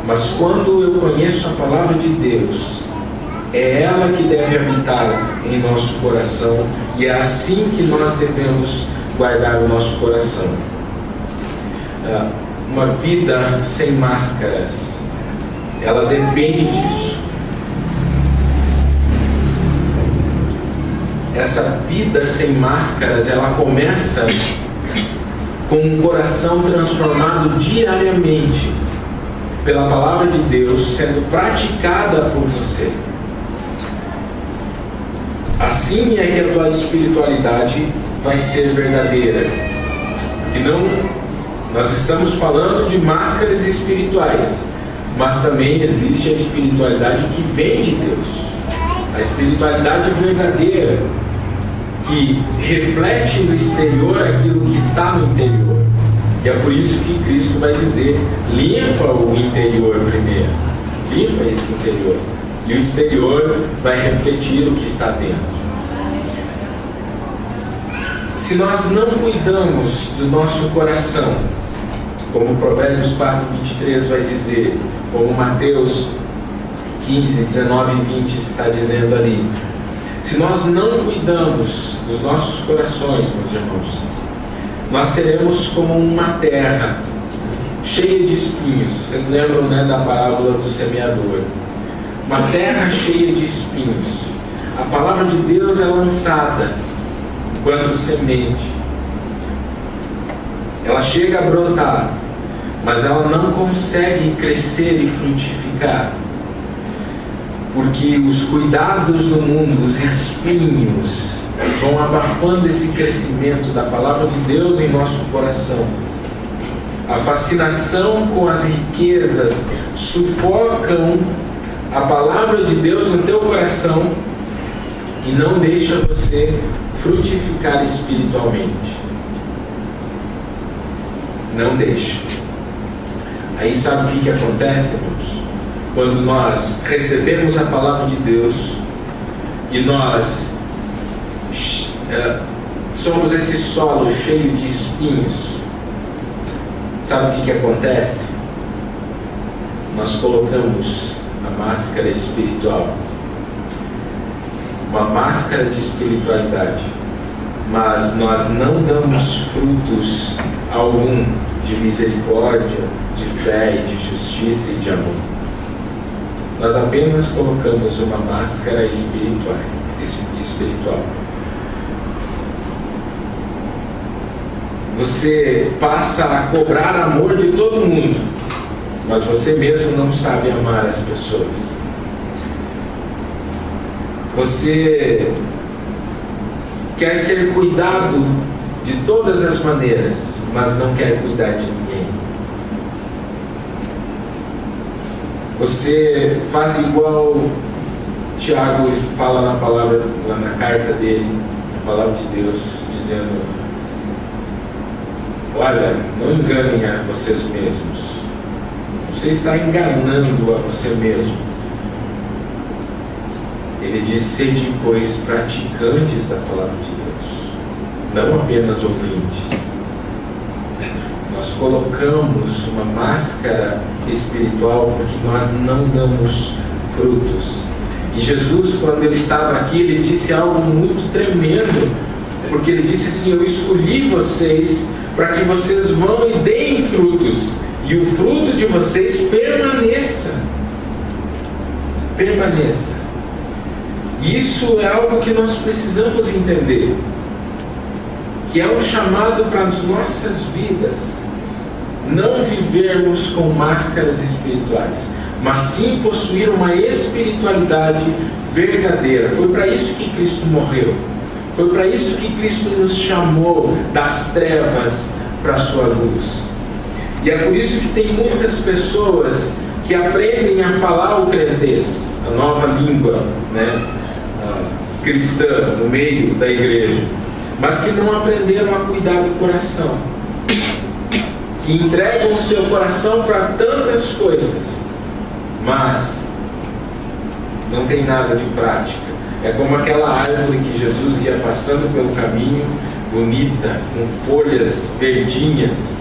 mas quando eu conheço a palavra de Deus, é ela que deve habitar em nosso coração, e é assim que nós devemos guardar o nosso coração. Uma vida sem máscaras, ela depende disso. Essa vida sem máscaras, ela começa com um coração transformado diariamente pela palavra de Deus, sendo praticada por você. Assim é que a tua espiritualidade vai ser verdadeira. E Nós estamos falando de máscaras espirituais, mas também existe a espiritualidade que vem de Deus, a espiritualidade verdadeira, que reflete no exterior aquilo que está no interior. E é por isso que Cristo vai dizer: limpa o interior primeiro, limpa esse interior, e o exterior vai refletir o que está dentro. Se nós não cuidamos do nosso coração, como Provérbios 4:23 vai dizer, como Mateus 15, 19 e 20 está dizendo ali, se nós não cuidamos dos nossos corações, meus irmãos, nós seremos como uma terra cheia de espinhos. Vocês lembram, né, da parábola do semeador? Uma terra cheia de espinhos. A palavra de Deus é lançada enquanto semente. Ela chega a brotar, mas ela não consegue crescer e frutificar, porque os cuidados do mundo, os espinhos, vão abafando esse crescimento da palavra de Deus em nosso coração. A fascinação com as riquezas sufocam a palavra de Deus no teu coração e não deixa você frutificar espiritualmente. Não deixa. Aí sabe o que acontece, irmãos? Quando nós recebemos a palavra de Deus e nós somos esse solo cheio de espinhos, sabe o que acontece? Nós colocamos a máscara espiritual, uma máscara de espiritualidade, mas nós não damos frutos algum de misericórdia, de fé e de justiça e de amor. Nós apenas colocamos uma máscara espiritual. Você passa a cobrar amor de todo mundo, mas você mesmo não sabe amar as pessoas. Você quer ser cuidado de todas as maneiras, mas não quer cuidar de ninguém. Você faz igual Tiago fala na palavra, na carta dele, na palavra de Deus, dizendo: olha, não enganem a vocês mesmos. Você está enganando a você mesmo. Ele diz: sede, pois, praticantes da palavra de Deus, não apenas ouvintes. Nós colocamos uma máscara espiritual porque nós não damos frutos. E Jesus, quando ele estava aqui, ele disse algo muito tremendo, porque ele disse assim: eu escolhi vocês para que vocês vão e deem frutos, e o fruto de vocês permaneça. Permaneça. Isso é algo que nós precisamos entender, que é um chamado para as nossas vidas, não vivermos com máscaras espirituais, mas sim possuir uma espiritualidade verdadeira. Foi para isso que Cristo morreu. Foi para isso que Cristo nos chamou das trevas para a sua luz. E é por isso que tem muitas pessoas que aprendem a falar o crentez, a nova língua, né, cristã, no meio da igreja, mas que não aprenderam a cuidar do coração, que entregam o seu coração para tantas coisas, mas não tem nada de prática. É como aquela árvore que Jesus ia passando pelo caminho, bonita, com folhas verdinhas,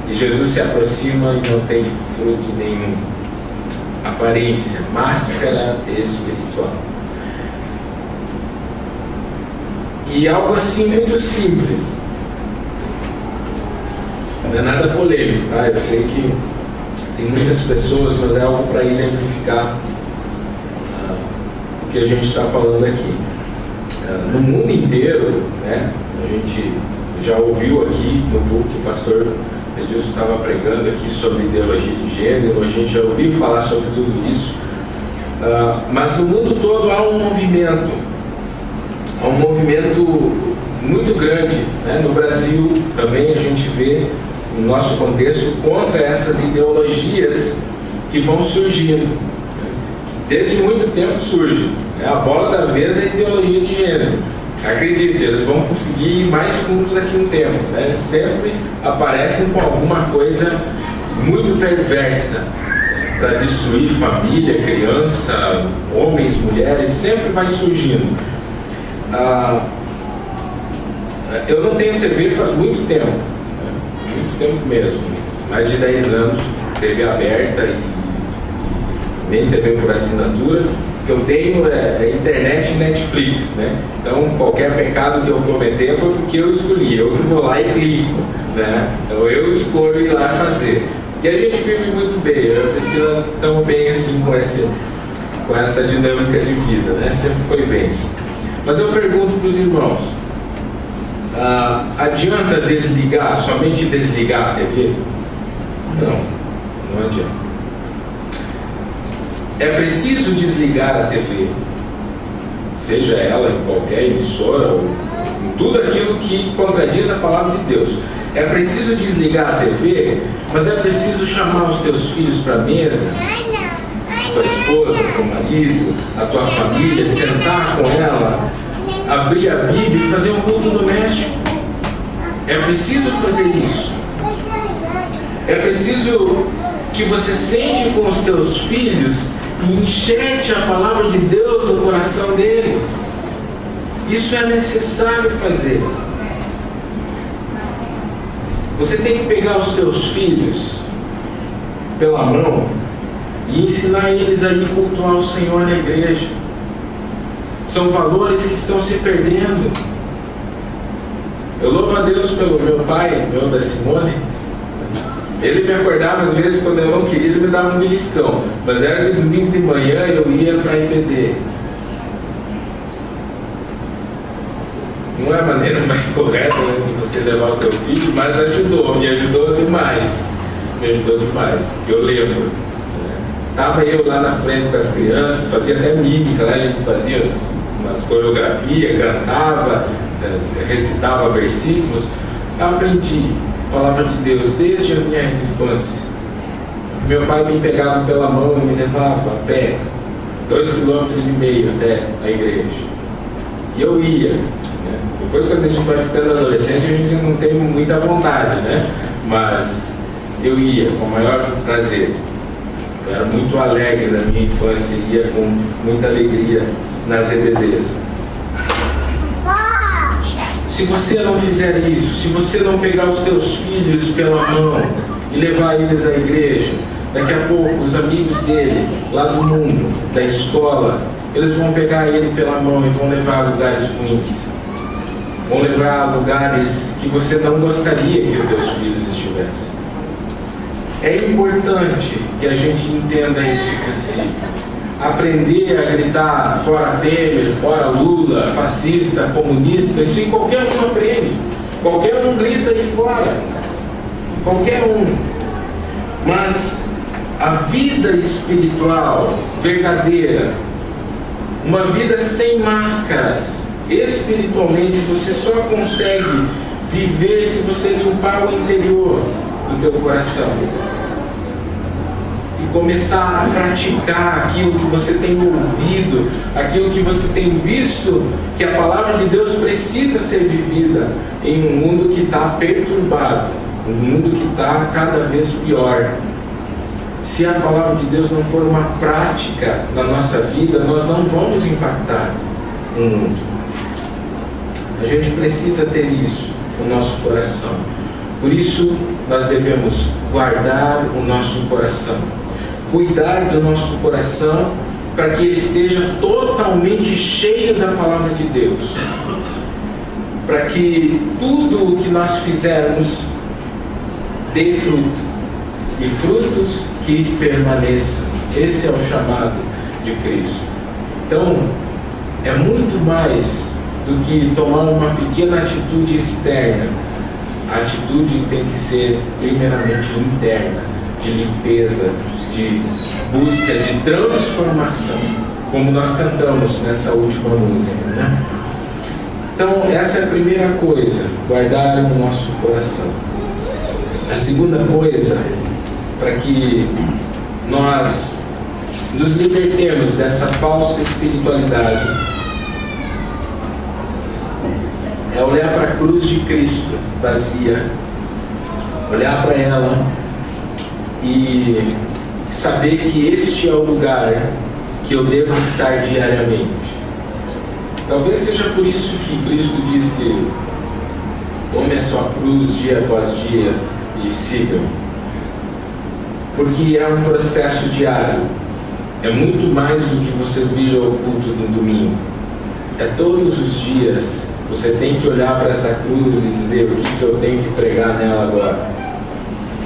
e Jesus se aproxima e não tem fruto nenhum. Aparência, máscara espiritual. E algo assim muito simples. Não é nada polêmico, tá? Eu sei que tem muitas pessoas, mas é algo para exemplificar o que a gente está falando aqui. No mundo inteiro, né, a gente já ouviu aqui no culto, o pastor Edilson estava pregando aqui sobre ideologia de gênero, a gente já ouviu falar sobre tudo isso, mas no mundo todo há um movimento muito grande, né? No Brasil também a gente vê no nosso contexto, contra essas ideologias que vão surgindo. Desde muito tempo surge. A bola da vez é a ideologia de gênero. Acredite, eles vão conseguir ir mais fundo daqui a um tempo. Sempre aparecem com alguma coisa muito perversa para destruir família, criança, homens, mulheres, sempre vai surgindo. Eu não tenho TV faz muito tempo mesmo, mais de 10 anos, TV aberta e nem TV por assinatura. O que eu tenho é internet e Netflix, né? Então qualquer pecado que eu cometer foi porque eu escolhi, eu que vou lá e clico, né? Então eu escolho ir lá fazer. E a gente vive muito bem, eu e a Priscila estamos bem assim com essa dinâmica de vida, né? Sempre foi bem. Mas eu pergunto para os irmãos, adianta desligar, somente desligar a TV? Não adianta. É preciso desligar a TV, seja ela em qualquer emissora ou em tudo aquilo que contradiz a palavra de Deus. É preciso desligar a TV, mas é preciso chamar os teus filhos para a mesa, a tua esposa, teu marido, a tua família, sentar com ela, abrir a Bíblia e fazer um culto doméstico. É preciso fazer isso. É preciso que você sente com os teus filhos e enxergue a palavra de Deus no coração deles. Isso é necessário fazer. Você tem que pegar os teus filhos pela mão e ensinar eles a ir cultuar o Senhor na igreja. São valores que estão se perdendo. Eu louvo a Deus pelo meu pai, meu da Simone. Ele me acordava às vezes quando eu não queria, ele me dava um beliscão. Mas era de domingo de manhã, eu ia para a IBD. Não é a maneira mais correta, né, de você levar o teu filho, mas me ajudou demais. Porque eu lembro. Estava eu lá na frente com as crianças, fazia até mímica, lá a gente fazia umas coreografias, cantava, recitava versículos. Aprendi a palavra de Deus desde a minha infância. Meu pai me pegava pela mão e me levava a pé 2,5 km até a igreja. E eu ia. Depois, quando a gente vai ficando adolescente, a gente não tem muita vontade, né? Mas eu ia com o maior prazer. Eu era muito alegre na minha infância e ia com muita alegria nas EBDs. Se você não fizer isso, se você não pegar os teus filhos pela mão e levar eles à igreja, daqui a pouco os amigos dele, lá do mundo, da escola, eles vão pegar ele pela mão e vão levar a lugares ruins. Vão levar a lugares que você não gostaria que os teus filhos estivessem. É importante que a gente entenda esse princípio. Aprender a gritar fora Temer, fora Lula, fascista, comunista, isso em qualquer um aprende. Qualquer um grita aí fora. Qualquer um. Mas a vida espiritual verdadeira, uma vida sem máscaras, espiritualmente você só consegue viver se você limpar o interior do teu coração e começar a praticar aquilo que você tem ouvido, aquilo que você tem visto, que a palavra de Deus precisa ser vivida em um mundo que está perturbado, um mundo que está cada vez pior. Se a palavra de Deus não for uma prática na nossa vida, nós não vamos impactar o mundo. A gente precisa ter isso no nosso coração. Por isso, nós devemos guardar o nosso coração, cuidar do nosso coração, para que ele esteja totalmente cheio da palavra de Deus, para que tudo o que nós fizermos dê fruto, e frutos que permaneçam. Esse é o chamado de Cristo. Então, é muito mais do que tomar uma pequena atitude externa. A atitude tem que ser primeiramente interna, de limpeza, de busca, de transformação, como nós cantamos nessa última música, né? Então, essa é a primeira coisa, guardar o nosso coração. A segunda coisa, para que nós nos libertemos dessa falsa espiritualidade, é olhar para a cruz de Cristo vazia, olhar para ela e saber que este é o lugar que eu devo estar diariamente. Talvez seja por isso que Cristo disse: tome a sua cruz dia após dia e sigam. Porque é um processo diário. É muito mais do que você vir ao culto no domingo. É todos os dias. Você tem que olhar para essa cruz e dizer: o que eu tenho que pregar nela agora?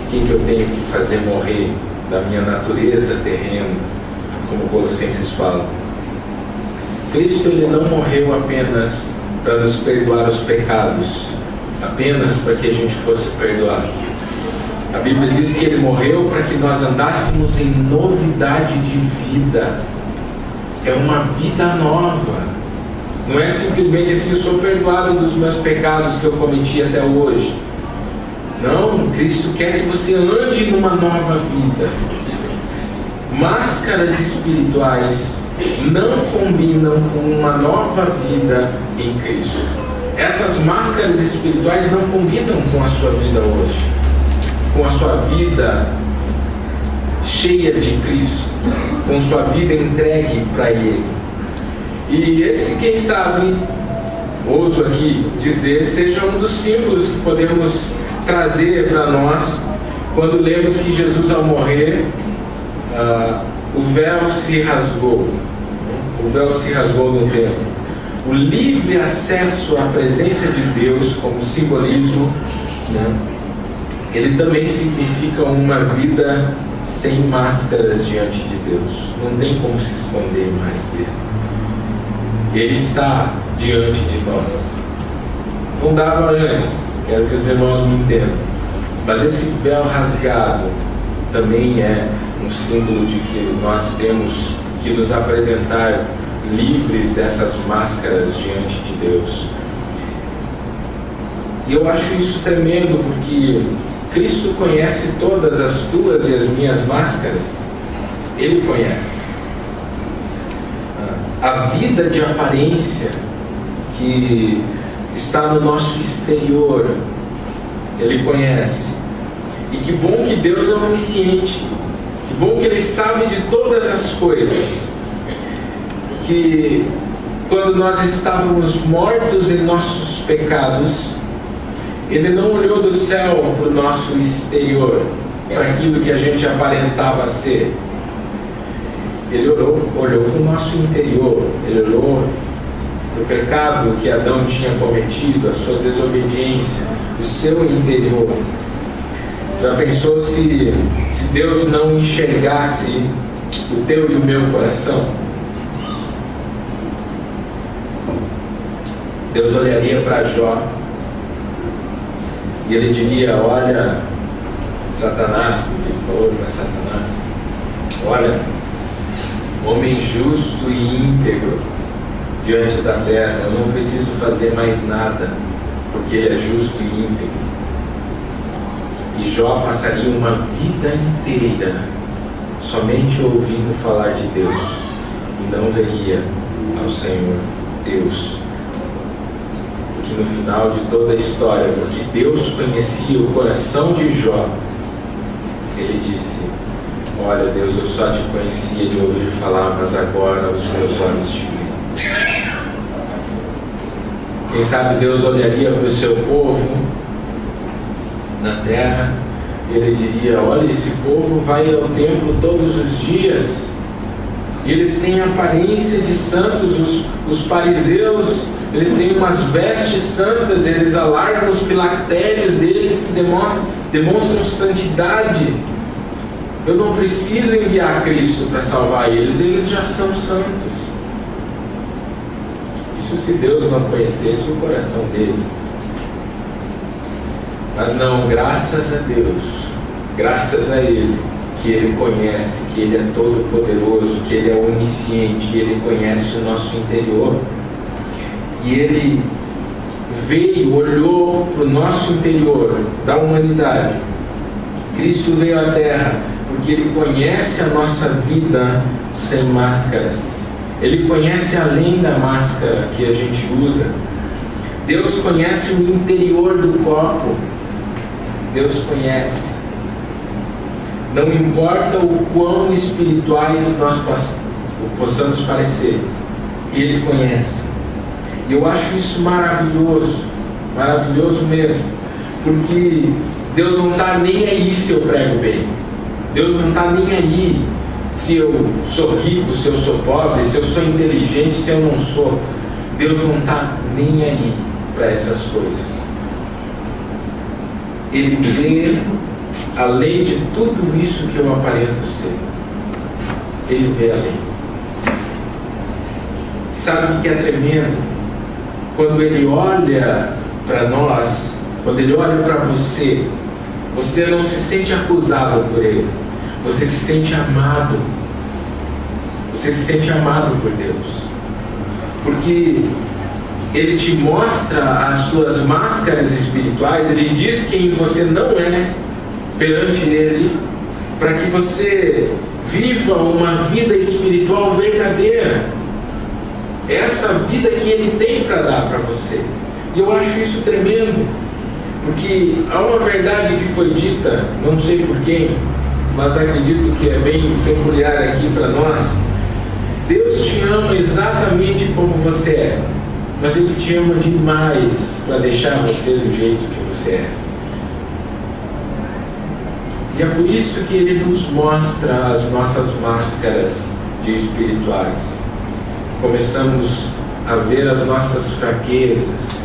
O que eu tenho que fazer morrer da minha natureza terrena, como Colossenses fala. Cristo, ele não morreu apenas para nos perdoar os pecados, apenas para que a gente fosse perdoado. A Bíblia diz que ele morreu para que nós andássemos em novidade de vida. É uma vida nova. Não é simplesmente assim: eu sou perdoado dos meus pecados que eu cometi até hoje. Não, Cristo quer que você ande numa nova vida. Máscaras espirituais não combinam com uma nova vida em Cristo. Essas máscaras espirituais não combinam com a sua vida hoje, com a sua vida cheia de Cristo, com sua vida entregue para Ele. E esse, quem sabe, ouso aqui dizer, seja um dos símbolos que podemos trazer para nós quando lemos que Jesus, ao morrer, o véu se rasgou. O véu se rasgou no templo. O livre acesso à presença de Deus, como simbolismo, né, ele também significa uma vida sem máscaras diante de Deus. Não tem como se esconder mais dele. Ele está diante de nós. Não dava antes, quero que os irmãos me entendam. Mas esse véu rasgado também é um símbolo de que nós temos que nos apresentar livres dessas máscaras diante de Deus. E eu acho isso tremendo, porque Cristo conhece todas as tuas e as minhas máscaras. Ele conhece. A vida de aparência que está no nosso exterior, Ele conhece. E que bom que Deus é onisciente. Que bom que Ele sabe de todas as coisas. Que quando nós estávamos mortos em nossos pecados, Ele não olhou do céu para o nosso exterior, para aquilo que a gente aparentava ser. Ele olhou para o nosso interior. Ele olhou para o pecado que Adão tinha cometido, a sua desobediência, o seu interior. Já pensou se Deus não enxergasse o teu e o meu coração? Deus olharia para Jó e ele diria: olha, Satanás, porque ele falou para Satanás, olha, homem justo e íntegro diante da terra, eu não preciso fazer mais nada, porque ele é justo e íntegro. E Jó passaria uma vida inteira somente ouvindo falar de Deus e não veria ao Senhor Deus. Porque no final de toda a história, porque Deus conhecia o coração de Jó, ele disse: olha, Deus, eu só te conhecia de ouvir falar, mas agora os meus olhos te veem. Quem sabe Deus olharia para o seu povo na terra, ele diria: olha, esse povo vai ao templo todos os dias, e eles têm aparência de santos, os fariseus, eles têm umas vestes santas, eles alargam os filactérios deles que demonstram santidade. Eu não preciso enviar Cristo para salvar eles, eles já são santos. Isso se Deus não conhecesse o coração deles. Mas não, graças a Deus, graças a Ele, que Ele conhece, que Ele é todo poderoso, que Ele é onisciente, e Ele conhece o nosso interior. E Ele veio, olhou para o nosso interior da humanidade Cristo veio à Terra porque Ele conhece a nossa vida sem máscaras. Ele conhece além da máscara que a gente usa. Deus conhece o interior do copo. Deus conhece. Não importa o quão espirituais nós possamos parecer, Ele conhece. E eu acho isso maravilhoso, maravilhoso mesmo, porque Deus não está nem aí se eu prego bem. Deus não está nem aí se eu sou rico, se eu sou pobre, se eu sou inteligente, se eu não sou. Deus não está nem aí para essas coisas. Ele vê além de tudo isso que eu aparento ser. Ele vê além. Sabe o que é tremendo? Quando Ele olha para nós, quando Ele olha para você, você não se sente acusado por Ele. Você se sente amado. Você se sente amado por Deus. Porque Ele te mostra as suas máscaras espirituais. Ele diz quem você não é perante Ele, para que você viva uma vida espiritual verdadeira. Essa vida que Ele tem para dar para você. E eu acho isso tremendo, porque há uma verdade que foi dita, não sei por quem, mas acredito que é bem peculiar aqui para nós. Deus te ama exatamente como você é, mas Ele te ama demais para deixar você do jeito que você é. E é por isso que Ele nos mostra as nossas máscaras de espirituais. Começamos a ver as nossas fraquezas,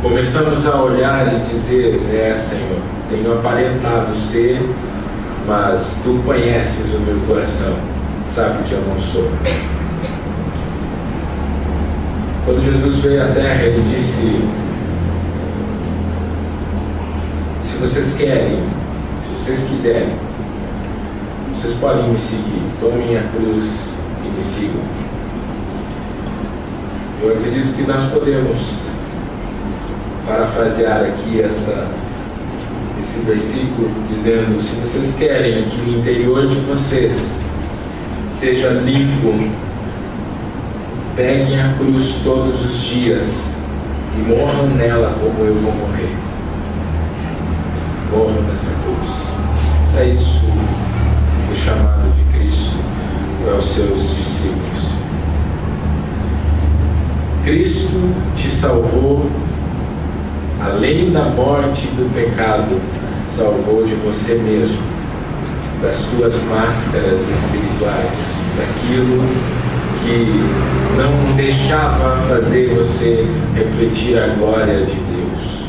começamos a olhar e dizer: Senhor, tenho aparentado ser, mas Tu conheces o meu coração, sabe que eu não sou. Quando Jesus veio à Terra, Ele disse: se vocês querem, se vocês quiserem, vocês podem me seguir, tomem a cruz e me sigam. Eu acredito que nós podemos parafrasear aqui esse versículo dizendo: se vocês querem que o interior de vocês seja limpo, peguem a cruz todos os dias e morram nela como eu vou morrer. Morram nessa cruz. É isso o chamado de Cristo para os seus discípulos. Cristo te salvou, além da morte e do pecado, salvou de você mesmo, das tuas máscaras espirituais, daquilo que não deixava fazer você refletir a glória de Deus.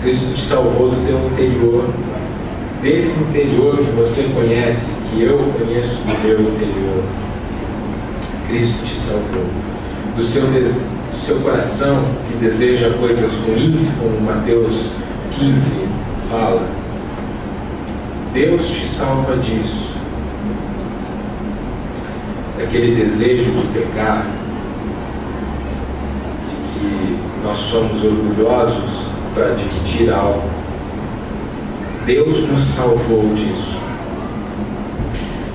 Cristo te salvou do teu interior, desse interior que você conhece, que eu conheço do meu interior. Cristo te salvou do seu coração que deseja coisas ruins, como Mateus 15 fala. Deus te salva disso, daquele desejo de pecar, de que nós somos orgulhosos para adquirir algo. Deus nos salvou disso.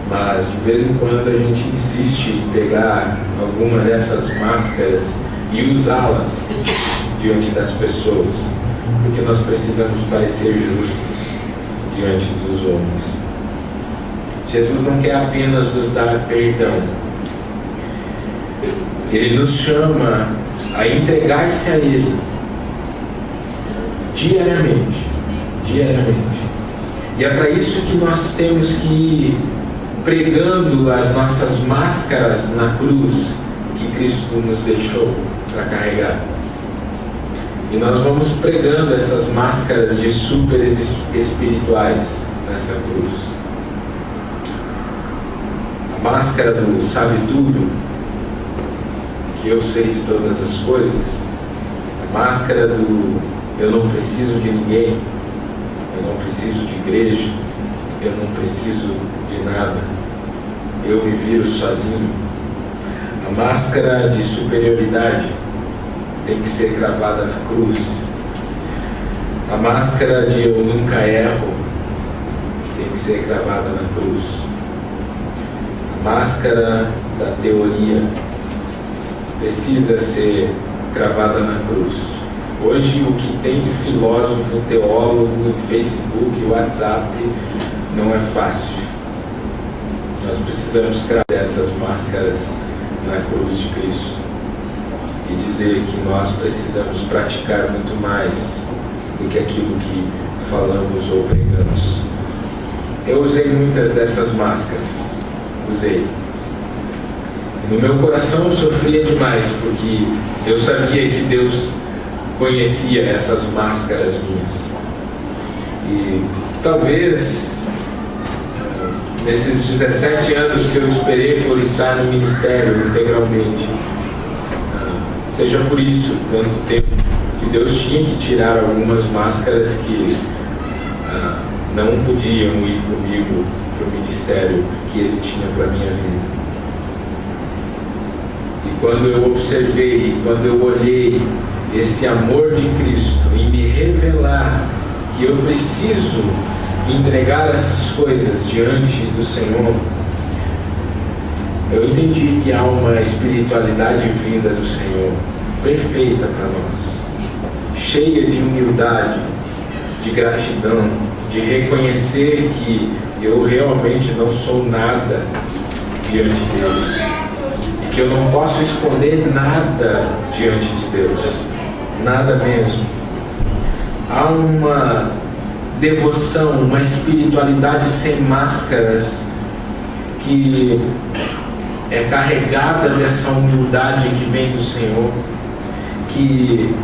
Mas de vez em quando a gente insiste em pegar alguma dessas máscaras e usá-las diante das pessoas, porque nós precisamos parecer justos diante dos homens. Jesus não quer apenas nos dar perdão, Ele nos chama a entregar-se a Ele diariamente. E é para isso que nós temos que ir pregando as nossas máscaras na cruz que Cristo nos deixou para carregar. E nós vamos pregando essas máscaras de super espirituais nessa cruz. A máscara do sabe tudo, que eu sei de todas as coisas. A máscara do eu não preciso de ninguém, eu não preciso de igreja, eu não preciso de nada, eu me viro sozinho. A máscara de superioridade tem que ser cravada na cruz. A máscara de eu nunca erro tem que ser cravada na cruz. A máscara da teoria precisa ser cravada na cruz. Hoje o que tem de filósofo, teólogo, em Facebook, WhatsApp, não é fácil. Nós precisamos cravar essas máscaras na cruz de Cristo e dizer que nós precisamos praticar muito mais do que aquilo que falamos ou pregamos. Eu usei muitas dessas máscaras, usei. E no meu coração eu sofria demais, porque eu sabia que Deus conhecia essas máscaras minhas. E talvez nesses 17 anos que eu esperei por estar no ministério integralmente, seja por isso, tanto tempo que Deus tinha que tirar algumas máscaras que não podiam ir comigo para o ministério que Ele tinha para a minha vida. E quando eu observei, quando eu olhei esse amor de Cristo em me revelar que eu preciso entregar essas coisas diante do Senhor, eu entendi que há uma espiritualidade vinda do Senhor, perfeita para nós, cheia de humildade, de gratidão, de reconhecer que eu realmente não sou nada diante dele e que eu não posso esconder nada diante de Deus, nada mesmo. Há uma devoção, uma espiritualidade sem máscaras que é carregada dessa humildade que vem do Senhor, que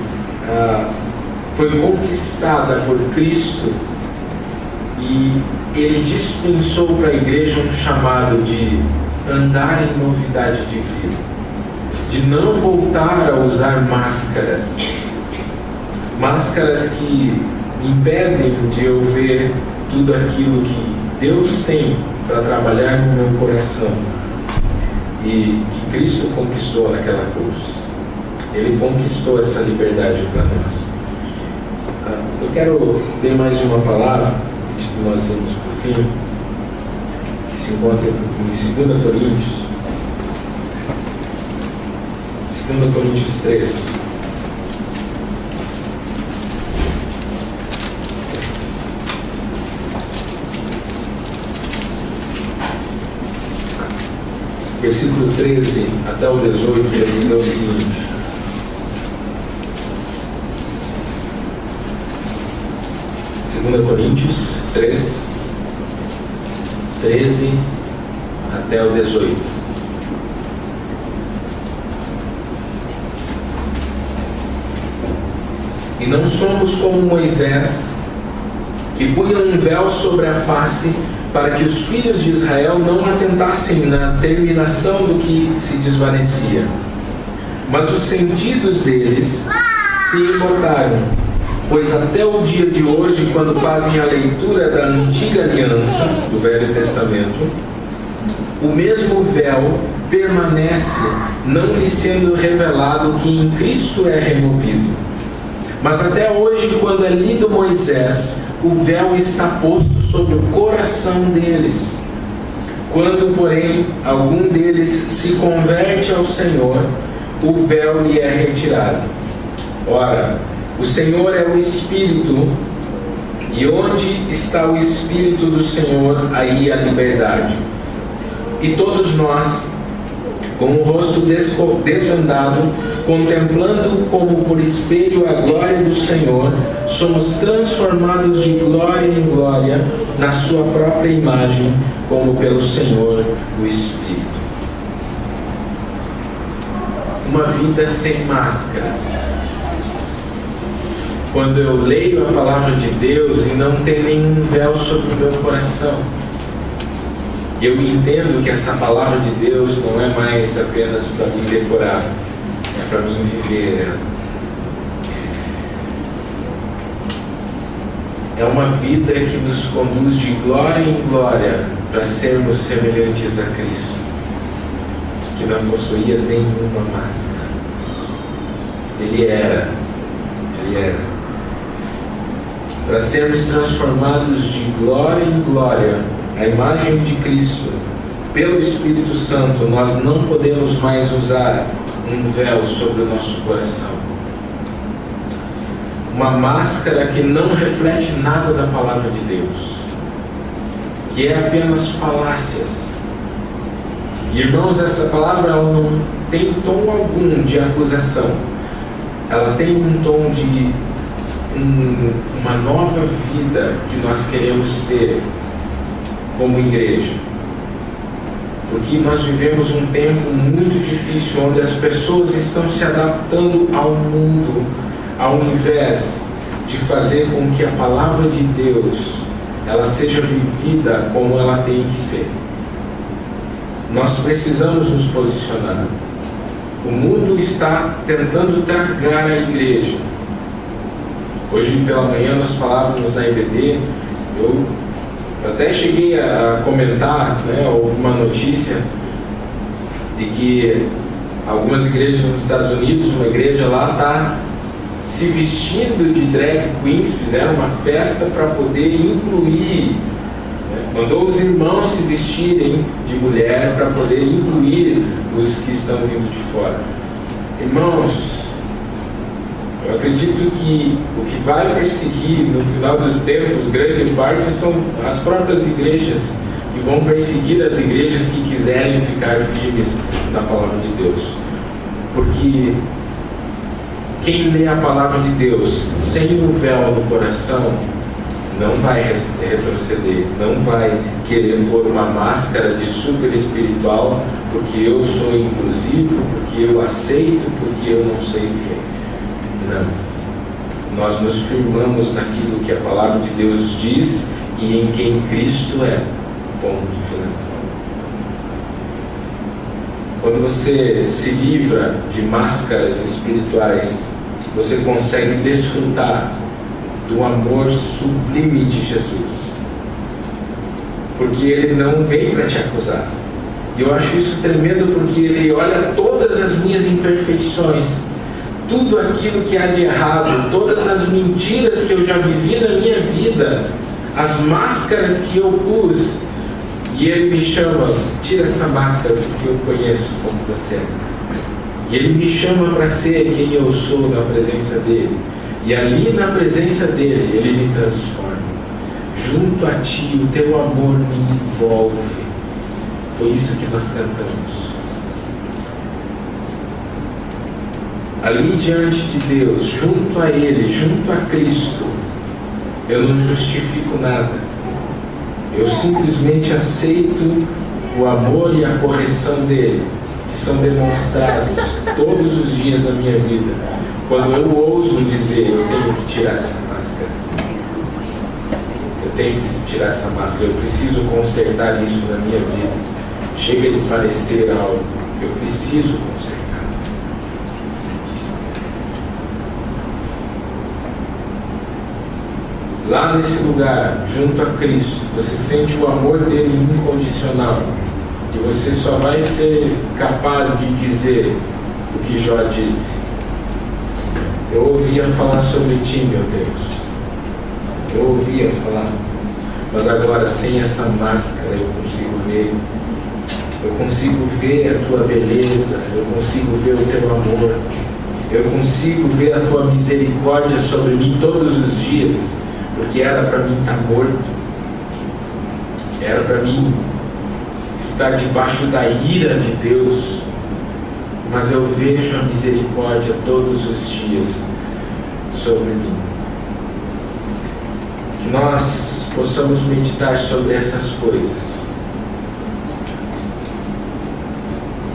foi conquistada por Cristo, e Ele dispensou para a igreja um chamado de andar em novidade de vida, de não voltar a usar máscaras que impedem de eu ver tudo aquilo que Deus tem para trabalhar no meu coração e que Cristo conquistou naquela cruz. Ele conquistou essa liberdade para nós. Eu quero ler mais uma palavra antes de nós irmos para o fim, que se encontra em 2 Coríntios 3. Versículo 13 até o 18, ele diz o seguinte: Segunda Coríntios 3, 13 até o 18. E não somos como Moisés, que punha um véu sobre a face, para que os filhos de Israel não atentassem na terminação do que se desvanecia. Mas os sentidos deles se embotaram, pois até o dia de hoje, quando fazem a leitura da antiga aliança, do Velho Testamento, o mesmo véu permanece, não lhe sendo revelado que em Cristo é removido. Mas até hoje, quando é lido Moisés, o véu está posto sobre o coração deles. Quando, porém, algum deles se converte ao Senhor, o véu lhe é retirado. Ora, o Senhor é o Espírito, e onde está o Espírito do Senhor, aí a liberdade. E todos nós, com o rosto desvendado, contemplando como por espelho a glória do Senhor, somos transformados de glória em glória na sua própria imagem, como pelo Senhor o Espírito. Uma vida sem máscaras. Quando eu leio a palavra de Deus e não tem nenhum véu sobre o meu coração, eu entendo que essa palavra de Deus não é mais apenas para me decorar, é para mim viver. É uma vida que nos conduz de glória em glória para sermos semelhantes a Cristo, que não possuía nenhuma máscara. Ele era. para sermos transformados de glória em glória, à imagem de Cristo, pelo Espírito Santo, nós não podemos mais usar um véu sobre o nosso coração. Uma máscara que não reflete nada da palavra de Deus, que é apenas falácias. Irmãos, essa palavra ela não tem tom algum de acusação. Ela tem um tom de uma nova vida que nós queremos ter como igreja. Porque nós vivemos um tempo muito difícil, onde as pessoas estão se adaptando ao mundo, ao invés de fazer com que a palavra de Deus ela seja vivida como ela tem que ser. Nós precisamos nos posicionar. O mundo está tentando tragar a igreja. Hoje pela manhã nós falávamos na IBD, eu até cheguei a comentar, houve uma notícia de que algumas igrejas nos Estados Unidos, uma igreja lá está se vestindo de drag queens, fizeram uma festa para poder incluir, mandou os irmãos se vestirem de mulher para poder incluir os que estão vindo de fora. Irmãos, eu acredito que o que vai perseguir no final dos tempos, grande parte, são as próprias igrejas, que vão perseguir as igrejas que quiserem ficar firmes na palavra de Deus. Porque quem lê a palavra de Deus sem o véu no coração, não vai retroceder, não vai querer pôr uma máscara de super espiritual, porque eu sou inclusivo, porque eu aceito, porque eu não sei o que. Não. Nós nos firmamos naquilo que a palavra de Deus diz e em quem Cristo é. Ponto final. Quando você se livra de máscaras espirituais, você consegue desfrutar do amor sublime de Jesus. Porque Ele não vem para te acusar. E eu acho isso tremendo, porque Ele olha todas as minhas imperfeições, tudo aquilo que há de errado, todas as mentiras que eu já vivi na minha vida, as máscaras que eu pus, e Ele me chama, tira essa máscara porque eu conheço como você é. E Ele me chama para ser quem eu sou na presença dEle. E ali na presença dEle, Ele me transforma. Junto a Ti, o Teu amor me envolve. Foi isso que nós cantamos. Ali diante de Deus, junto a Ele, junto a Cristo, eu não justifico nada. Eu simplesmente aceito o amor e a correção dEle, que são demonstrados todos os dias da minha vida. Quando eu ouso dizer, eu tenho que tirar essa máscara. Eu tenho que tirar essa máscara, eu preciso consertar isso na minha vida. Chega de parecer algo, eu preciso consertar. Lá nesse lugar, junto a Cristo, você sente o amor dele incondicional. E você só vai ser capaz de dizer o que Jó disse. Eu ouvia falar sobre ti, meu Deus. Eu ouvia falar. Mas agora, sem essa máscara, eu consigo ver. Eu consigo ver a tua beleza. Eu consigo ver o teu amor. Eu consigo ver a tua misericórdia sobre mim todos os dias. Porque era para mim estar morto. Era para mim estar debaixo da ira de Deus. Mas eu vejo a misericórdia todos os dias sobre mim. Que nós possamos meditar sobre essas coisas.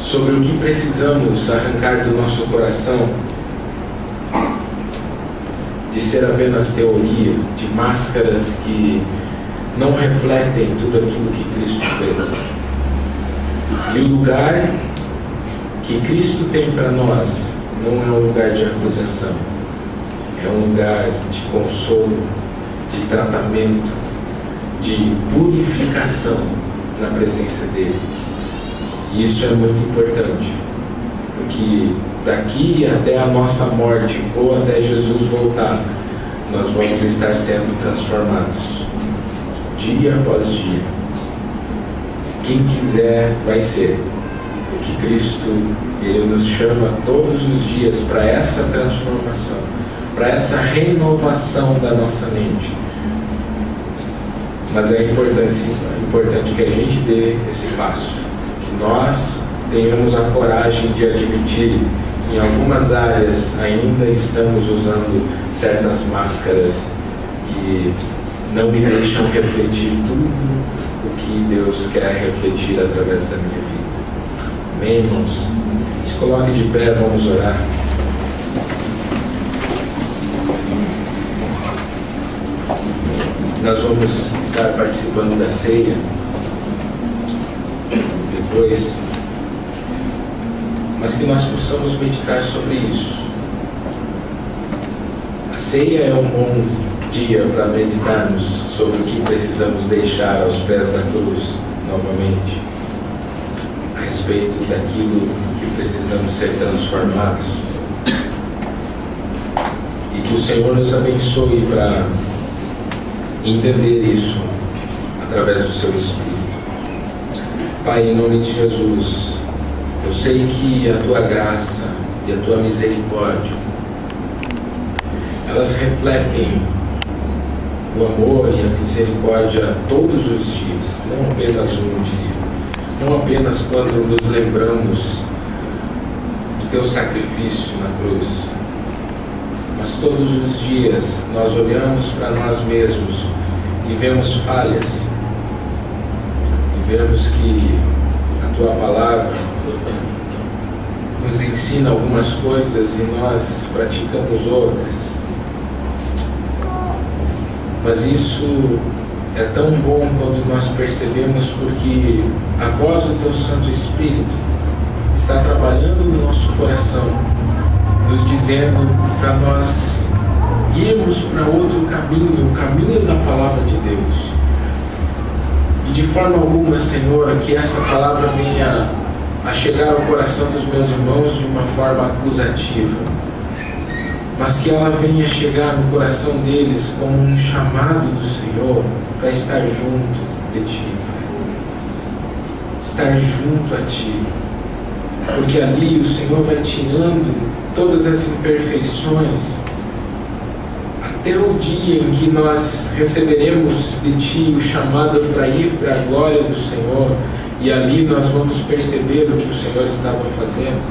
Sobre o que precisamos arrancar do nosso coração de ser apenas teoria, de máscaras que não refletem tudo aquilo que Cristo fez. E o lugar que Cristo tem para nós não é um lugar de acusação, é um lugar de consolo, de tratamento, de purificação na presença dEle. E isso é muito importante, porque daqui até a nossa morte ou até Jesus voltar, nós vamos estar sendo transformados, dia após dia. Quem quiser vai ser, porque Cristo, Ele nos chama todos os dias para essa transformação, para essa renovação da nossa mente. Mas é importante que a gente dê esse passo, que nós tenhamos a coragem de admitir que em algumas áreas ainda estamos usando certas máscaras que não me deixam refletir tudo o que Deus quer refletir através da minha vida. Amém, irmãos? Se coloque de pé, vamos orar. Nós vamos estar participando da ceia depois, mas que nós possamos meditar sobre isso. A ceia é um bom dia para meditarmos sobre o que precisamos deixar aos pés da cruz novamente, a respeito daquilo que precisamos ser transformados, e que o Senhor nos abençoe para entender isso através do seu Espírito. Pai, em nome de Jesus, eu sei que a tua graça e a tua misericórdia, elas refletem o amor e a misericórdia todos os dias, não apenas um dia, não apenas quando nos lembramos do teu sacrifício na cruz, mas todos os dias nós olhamos para nós mesmos e vemos falhas, e vemos que a tua palavra nos ensina algumas coisas e nós praticamos outras. Mas isso é tão bom quando nós percebemos, porque a voz do teu Santo Espírito está trabalhando no nosso coração, nos dizendo para nós irmos para outro caminho, o caminho da palavra de Deus. E de forma alguma, Senhor, que essa palavra venha a chegar ao coração dos meus irmãos de uma forma acusativa, mas que ela venha chegar no coração deles como um chamado do Senhor para estar junto de Ti, estar junto a Ti, porque ali o Senhor vai tirando todas as imperfeições, até o dia em que nós receberemos de Ti o chamado para ir para a glória do Senhor, e ali nós vamos perceber o que o Senhor estava fazendo.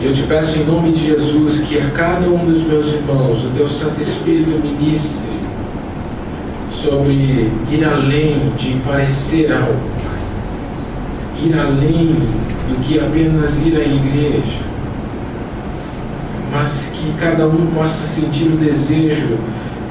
Eu te peço em nome de Jesus que a cada um dos meus irmãos o teu Santo Espírito ministre sobre ir além de parecer algo, ir além do que apenas ir à igreja, mas que cada um possa sentir o desejo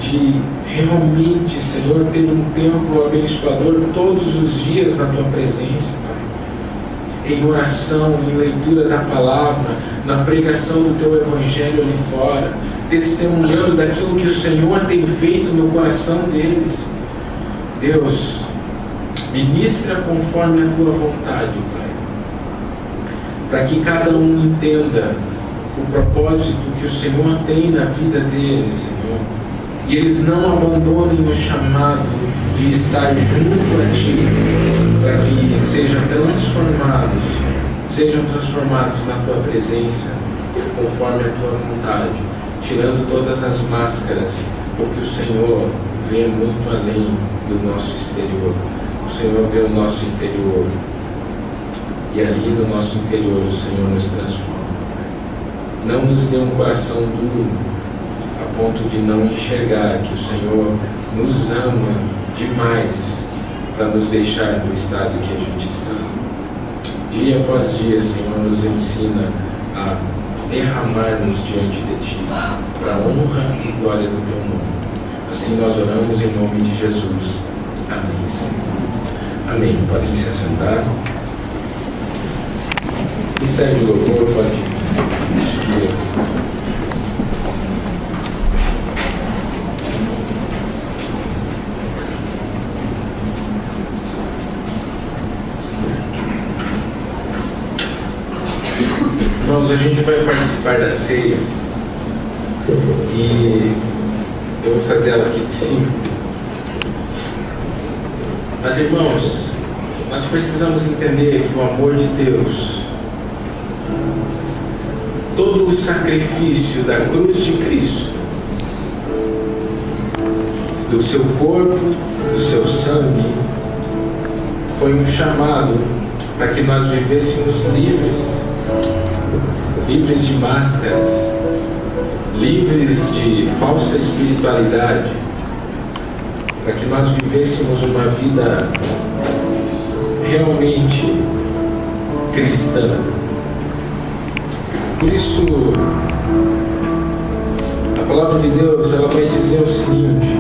de realmente, Senhor, ter um tempo abençoador todos os dias na tua presença, Pai, em oração, em leitura da palavra, na pregação do teu evangelho ali fora, testemunhando daquilo que o Senhor tem feito no coração deles. Deus, ministra conforme a tua vontade, Pai, para que cada um entenda o propósito que o Senhor tem na vida deles, Senhor, e eles não abandonem o chamado de estar junto a Ti, para que sejam transformados na Tua presença, conforme a Tua vontade, tirando todas as máscaras, porque o Senhor vê muito além do nosso exterior. O Senhor vê o nosso interior, e ali no nosso interior o Senhor nos transforma. Não nos dê um coração duro, a ponto de não enxergar que o Senhor nos ama demais para nos deixar no estado que a gente está. Dia após dia, Senhor, nos ensina a derramar-nos diante de Ti, para a honra e glória do Teu nome. Assim nós oramos em nome de Jesus. Amém, Senhor. Amém. Podem se assentar. Ministério de louvor pode subir. Irmãos, a gente vai participar da ceia E eu vou fazer ela aqui de cima. Mas, irmãos, nós precisamos entender que o amor de Deus, todo o sacrifício da cruz de Cristo, do seu corpo, do seu sangue, foi um chamado para que nós vivêssemos livres, livres de máscaras, livres de falsa espiritualidade, para que nós vivêssemos uma vida realmente cristã. Por isso, a palavra de Deus, ela vai dizer o seguinte: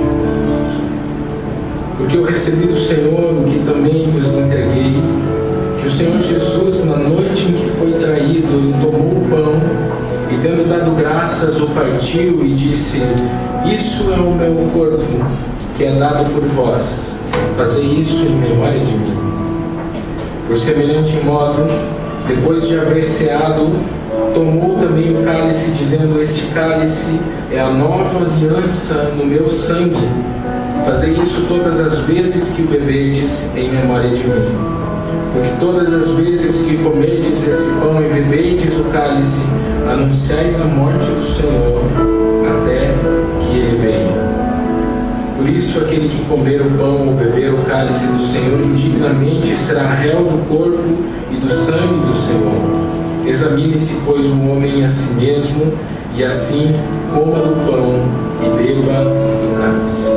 porque eu recebi do Senhor o que também vos entreguei, que o Senhor Jesus, na noite em que foi traído, ele tomou o pão e, tendo dado graças, o partiu e disse: isso é o meu corpo, que é dado por vós, fazei isso em memória de mim. Por semelhante modo, depois de haver ceado, tomou também o cálice, dizendo: este cálice é a nova aliança no meu sangue. Fazei isso todas as vezes que o beberdes em memória de mim. Porque todas as vezes que comerdes esse pão e beberdes o cálice, anunciais a morte do Senhor até que ele venha. Por isso, aquele que comer o pão ou beber o cálice do Senhor indignamente será réu do corpo e do sangue do Senhor. Examine-se, pois, o homem a si mesmo, e assim coma do pão e beba do cálice.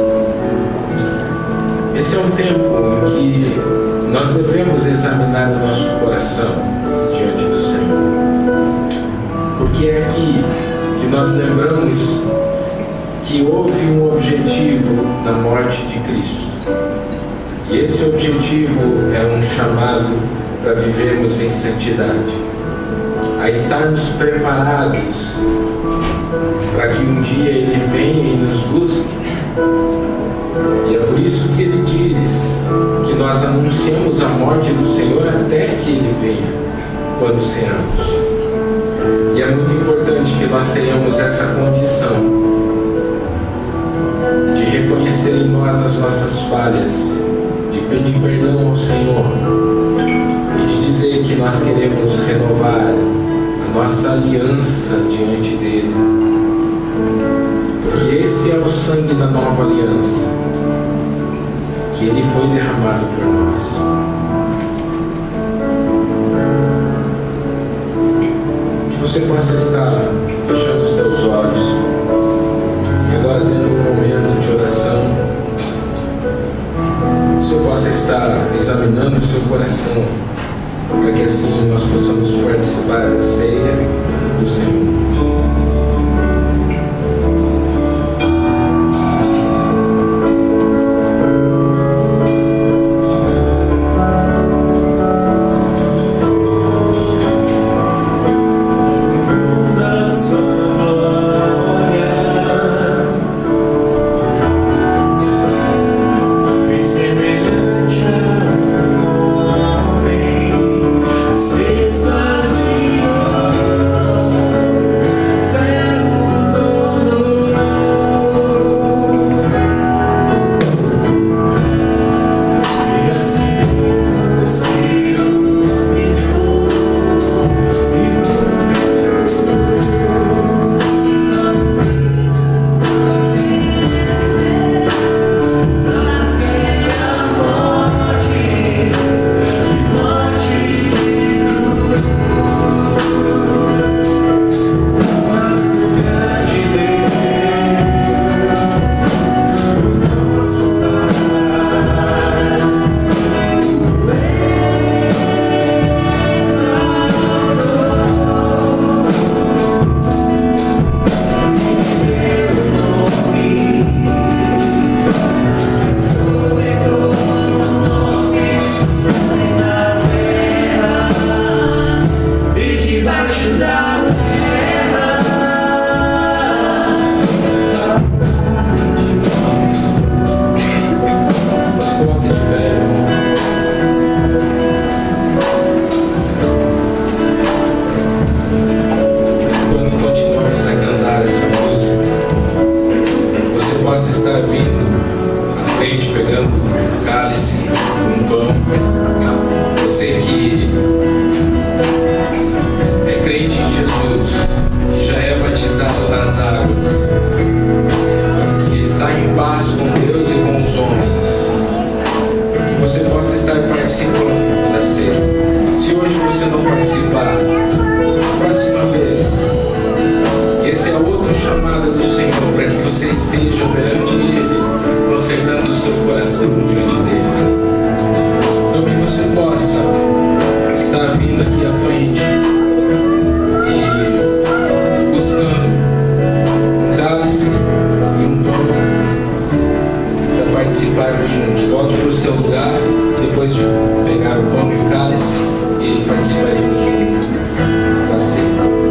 Esse é um tempo em que nós devemos examinar o nosso coração diante do Senhor. Porque é aqui que nós lembramos que houve um objetivo na morte de Cristo. E esse objetivo é um chamado para vivermos em santidade, a estarmos preparados para que um dia Ele venha e nos busque. E é por isso que Ele diz que nós anunciamos a morte do Senhor até que Ele venha, quando ceamos. E é muito importante que nós tenhamos essa condição de reconhecer em nós as nossas falhas, de pedir perdão ao Senhor e de dizer que nós queremos renovar a nossa aliança diante dEle. Porque esse é o sangue da nova aliança, que Ele foi derramado por nós. Que você possa estar fechando os teus olhos e agora tendo um momento de oração. Você possa estar examinando o seu coração, para que assim nós possamos participar da ceia do Senhor. Se esvazia participando da ceia. Se hoje você não participar, próxima vez, esse é outro chamado do Senhor para que você esteja perante Ele, consertando o seu coração diante dele. Então que você possa estar vindo aqui à frente e buscando um cálice e um pão para participarmos juntos. Volte para o seu lugar depois de pegar o pão e o cálice e participaremos juntos da ceia.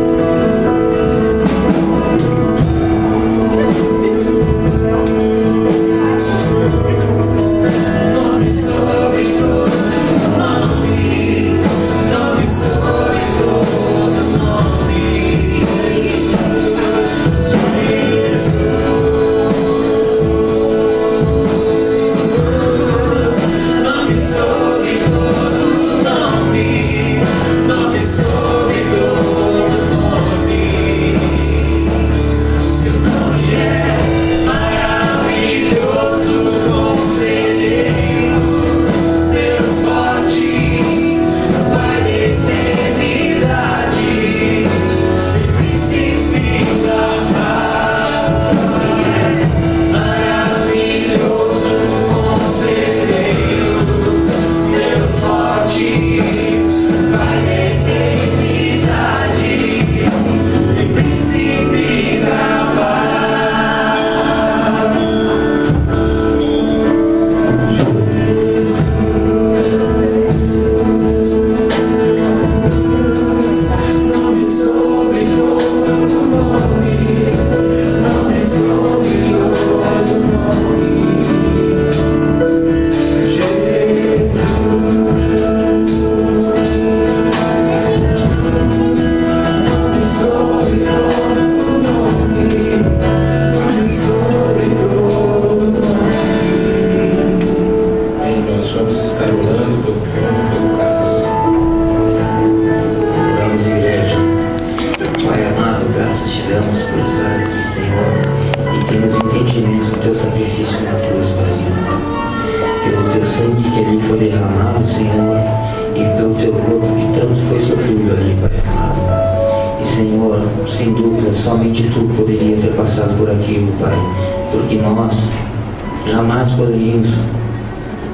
Jamais poderíamos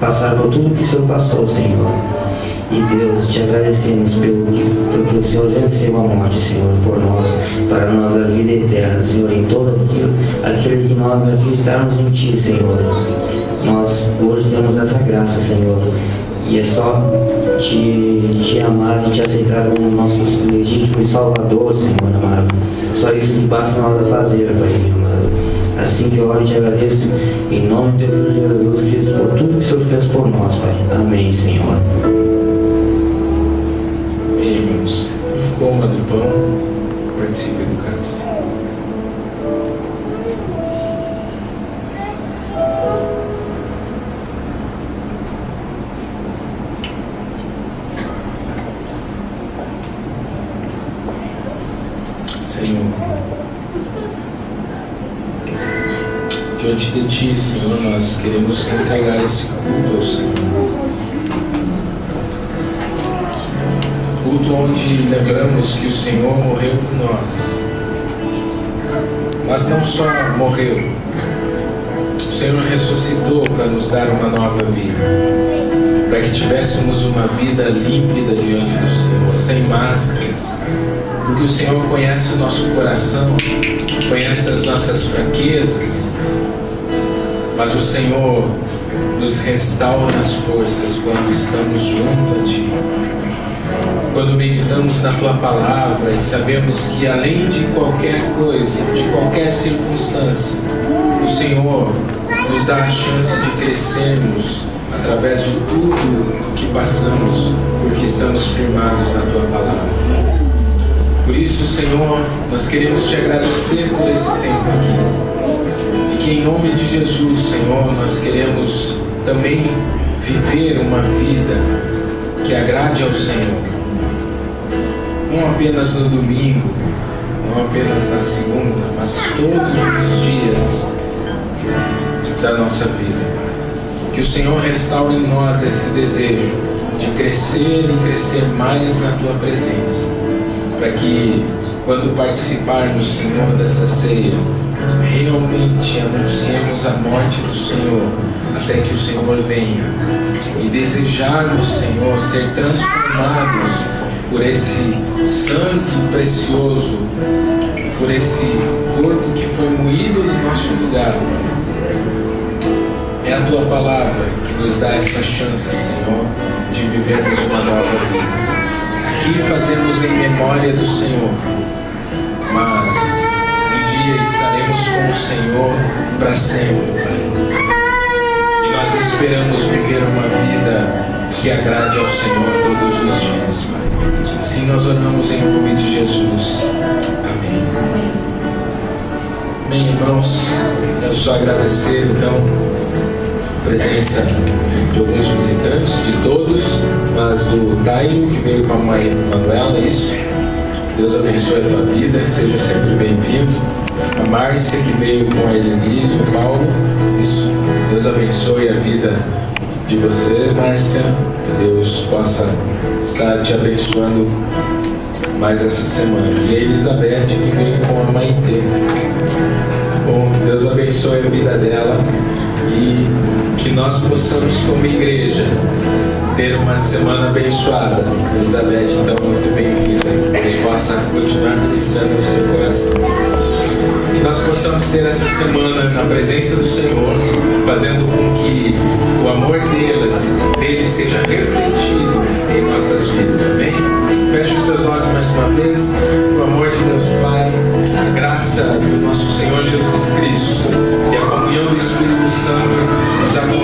passar por tudo que o Senhor passou, Senhor. E Deus, te agradecemos porque o Senhor venceu a morte, Senhor, por nós, para nós dar vida eterna, Senhor, em todo aquilo que nós acreditarmos em Ti, Senhor. Nós hoje temos essa graça, Senhor, e é só te amar e te aceitar como nosso legítimo Salvador, Senhor amado. Só isso que basta nós a fazer, Paizinho amado. Assim que eu oro e te agradeço, em nome de Deus Jesus Cristo, por tudo que o Senhor fez por nós, Pai. Amém, Senhor. Amém, irmãos. Coma do pão, participe do cálice. Senhor, diante de Ti, Senhor, nós queremos entregar esse culto ao Senhor. Culto onde lembramos que o Senhor morreu por nós. Mas não só morreu, o Senhor ressuscitou para nos dar uma nova vida, para que tivéssemos uma vida límpida diante do Senhor, sem máscaras, porque o Senhor conhece o nosso coração, conhece as nossas fraquezas, mas o Senhor nos restaura as forças quando estamos junto a Ti. Quando meditamos na Tua Palavra e sabemos que além de qualquer coisa, de qualquer circunstância, o Senhor nos dá a chance de crescermos através de tudo o que passamos, porque estamos firmados na Tua Palavra. Por isso, Senhor, nós queremos Te agradecer por esse tempo aqui. E que em nome de Jesus, Senhor, nós queremos também viver uma vida que agrade ao Senhor. Não apenas no domingo, não apenas na segunda, mas todos os dias da nossa vida. Que o Senhor restaure em nós esse desejo de crescer e crescer mais na Tua presença, para que quando participarmos, Senhor, dessa ceia, realmente anunciemos a morte do Senhor até que o Senhor venha, e desejarmos, Senhor, ser transformados por esse sangue precioso, por esse corpo que foi moído no nosso lugar. É a Tua palavra que nos dá essa chance, Senhor, de vivermos uma nova vida. Aqui fazemos em memória do Senhor, mas um dia estaremos com o Senhor para sempre, Pai. E nós esperamos viver uma vida que agrade ao Senhor todos os dias, Pai. Assim nós oramos em nome de Jesus. Amém. Amém, irmãos. Eu só agradecer, então, a presença de alguns visitantes, de todos, mas do Tairo, que veio com a mãe Manuela, isso. Deus abençoe a tua vida, seja sempre bem-vindo. A Márcia, que veio com a Eleni e o Paulo, isso. Deus abençoe a vida de você, Márcia. Que Deus possa estar te abençoando mais essa semana. E a Elizabeth, que veio com a Maitê. Bom, que Deus abençoe a vida dela e que nós possamos, como igreja, ter uma semana abençoada. Elizabeth, então, muito bem-vinda. Que Deus possa continuar ministrando no seu coração. Que nós possamos ter essa semana na presença do Senhor, fazendo com que o amor dele seja refletido em nossas vidas. Amém? Feche os seus olhos mais uma vez. O amor de Deus Pai, a graça do nosso Senhor Jesus Cristo e a comunhão do Espírito Santo nos acompanhe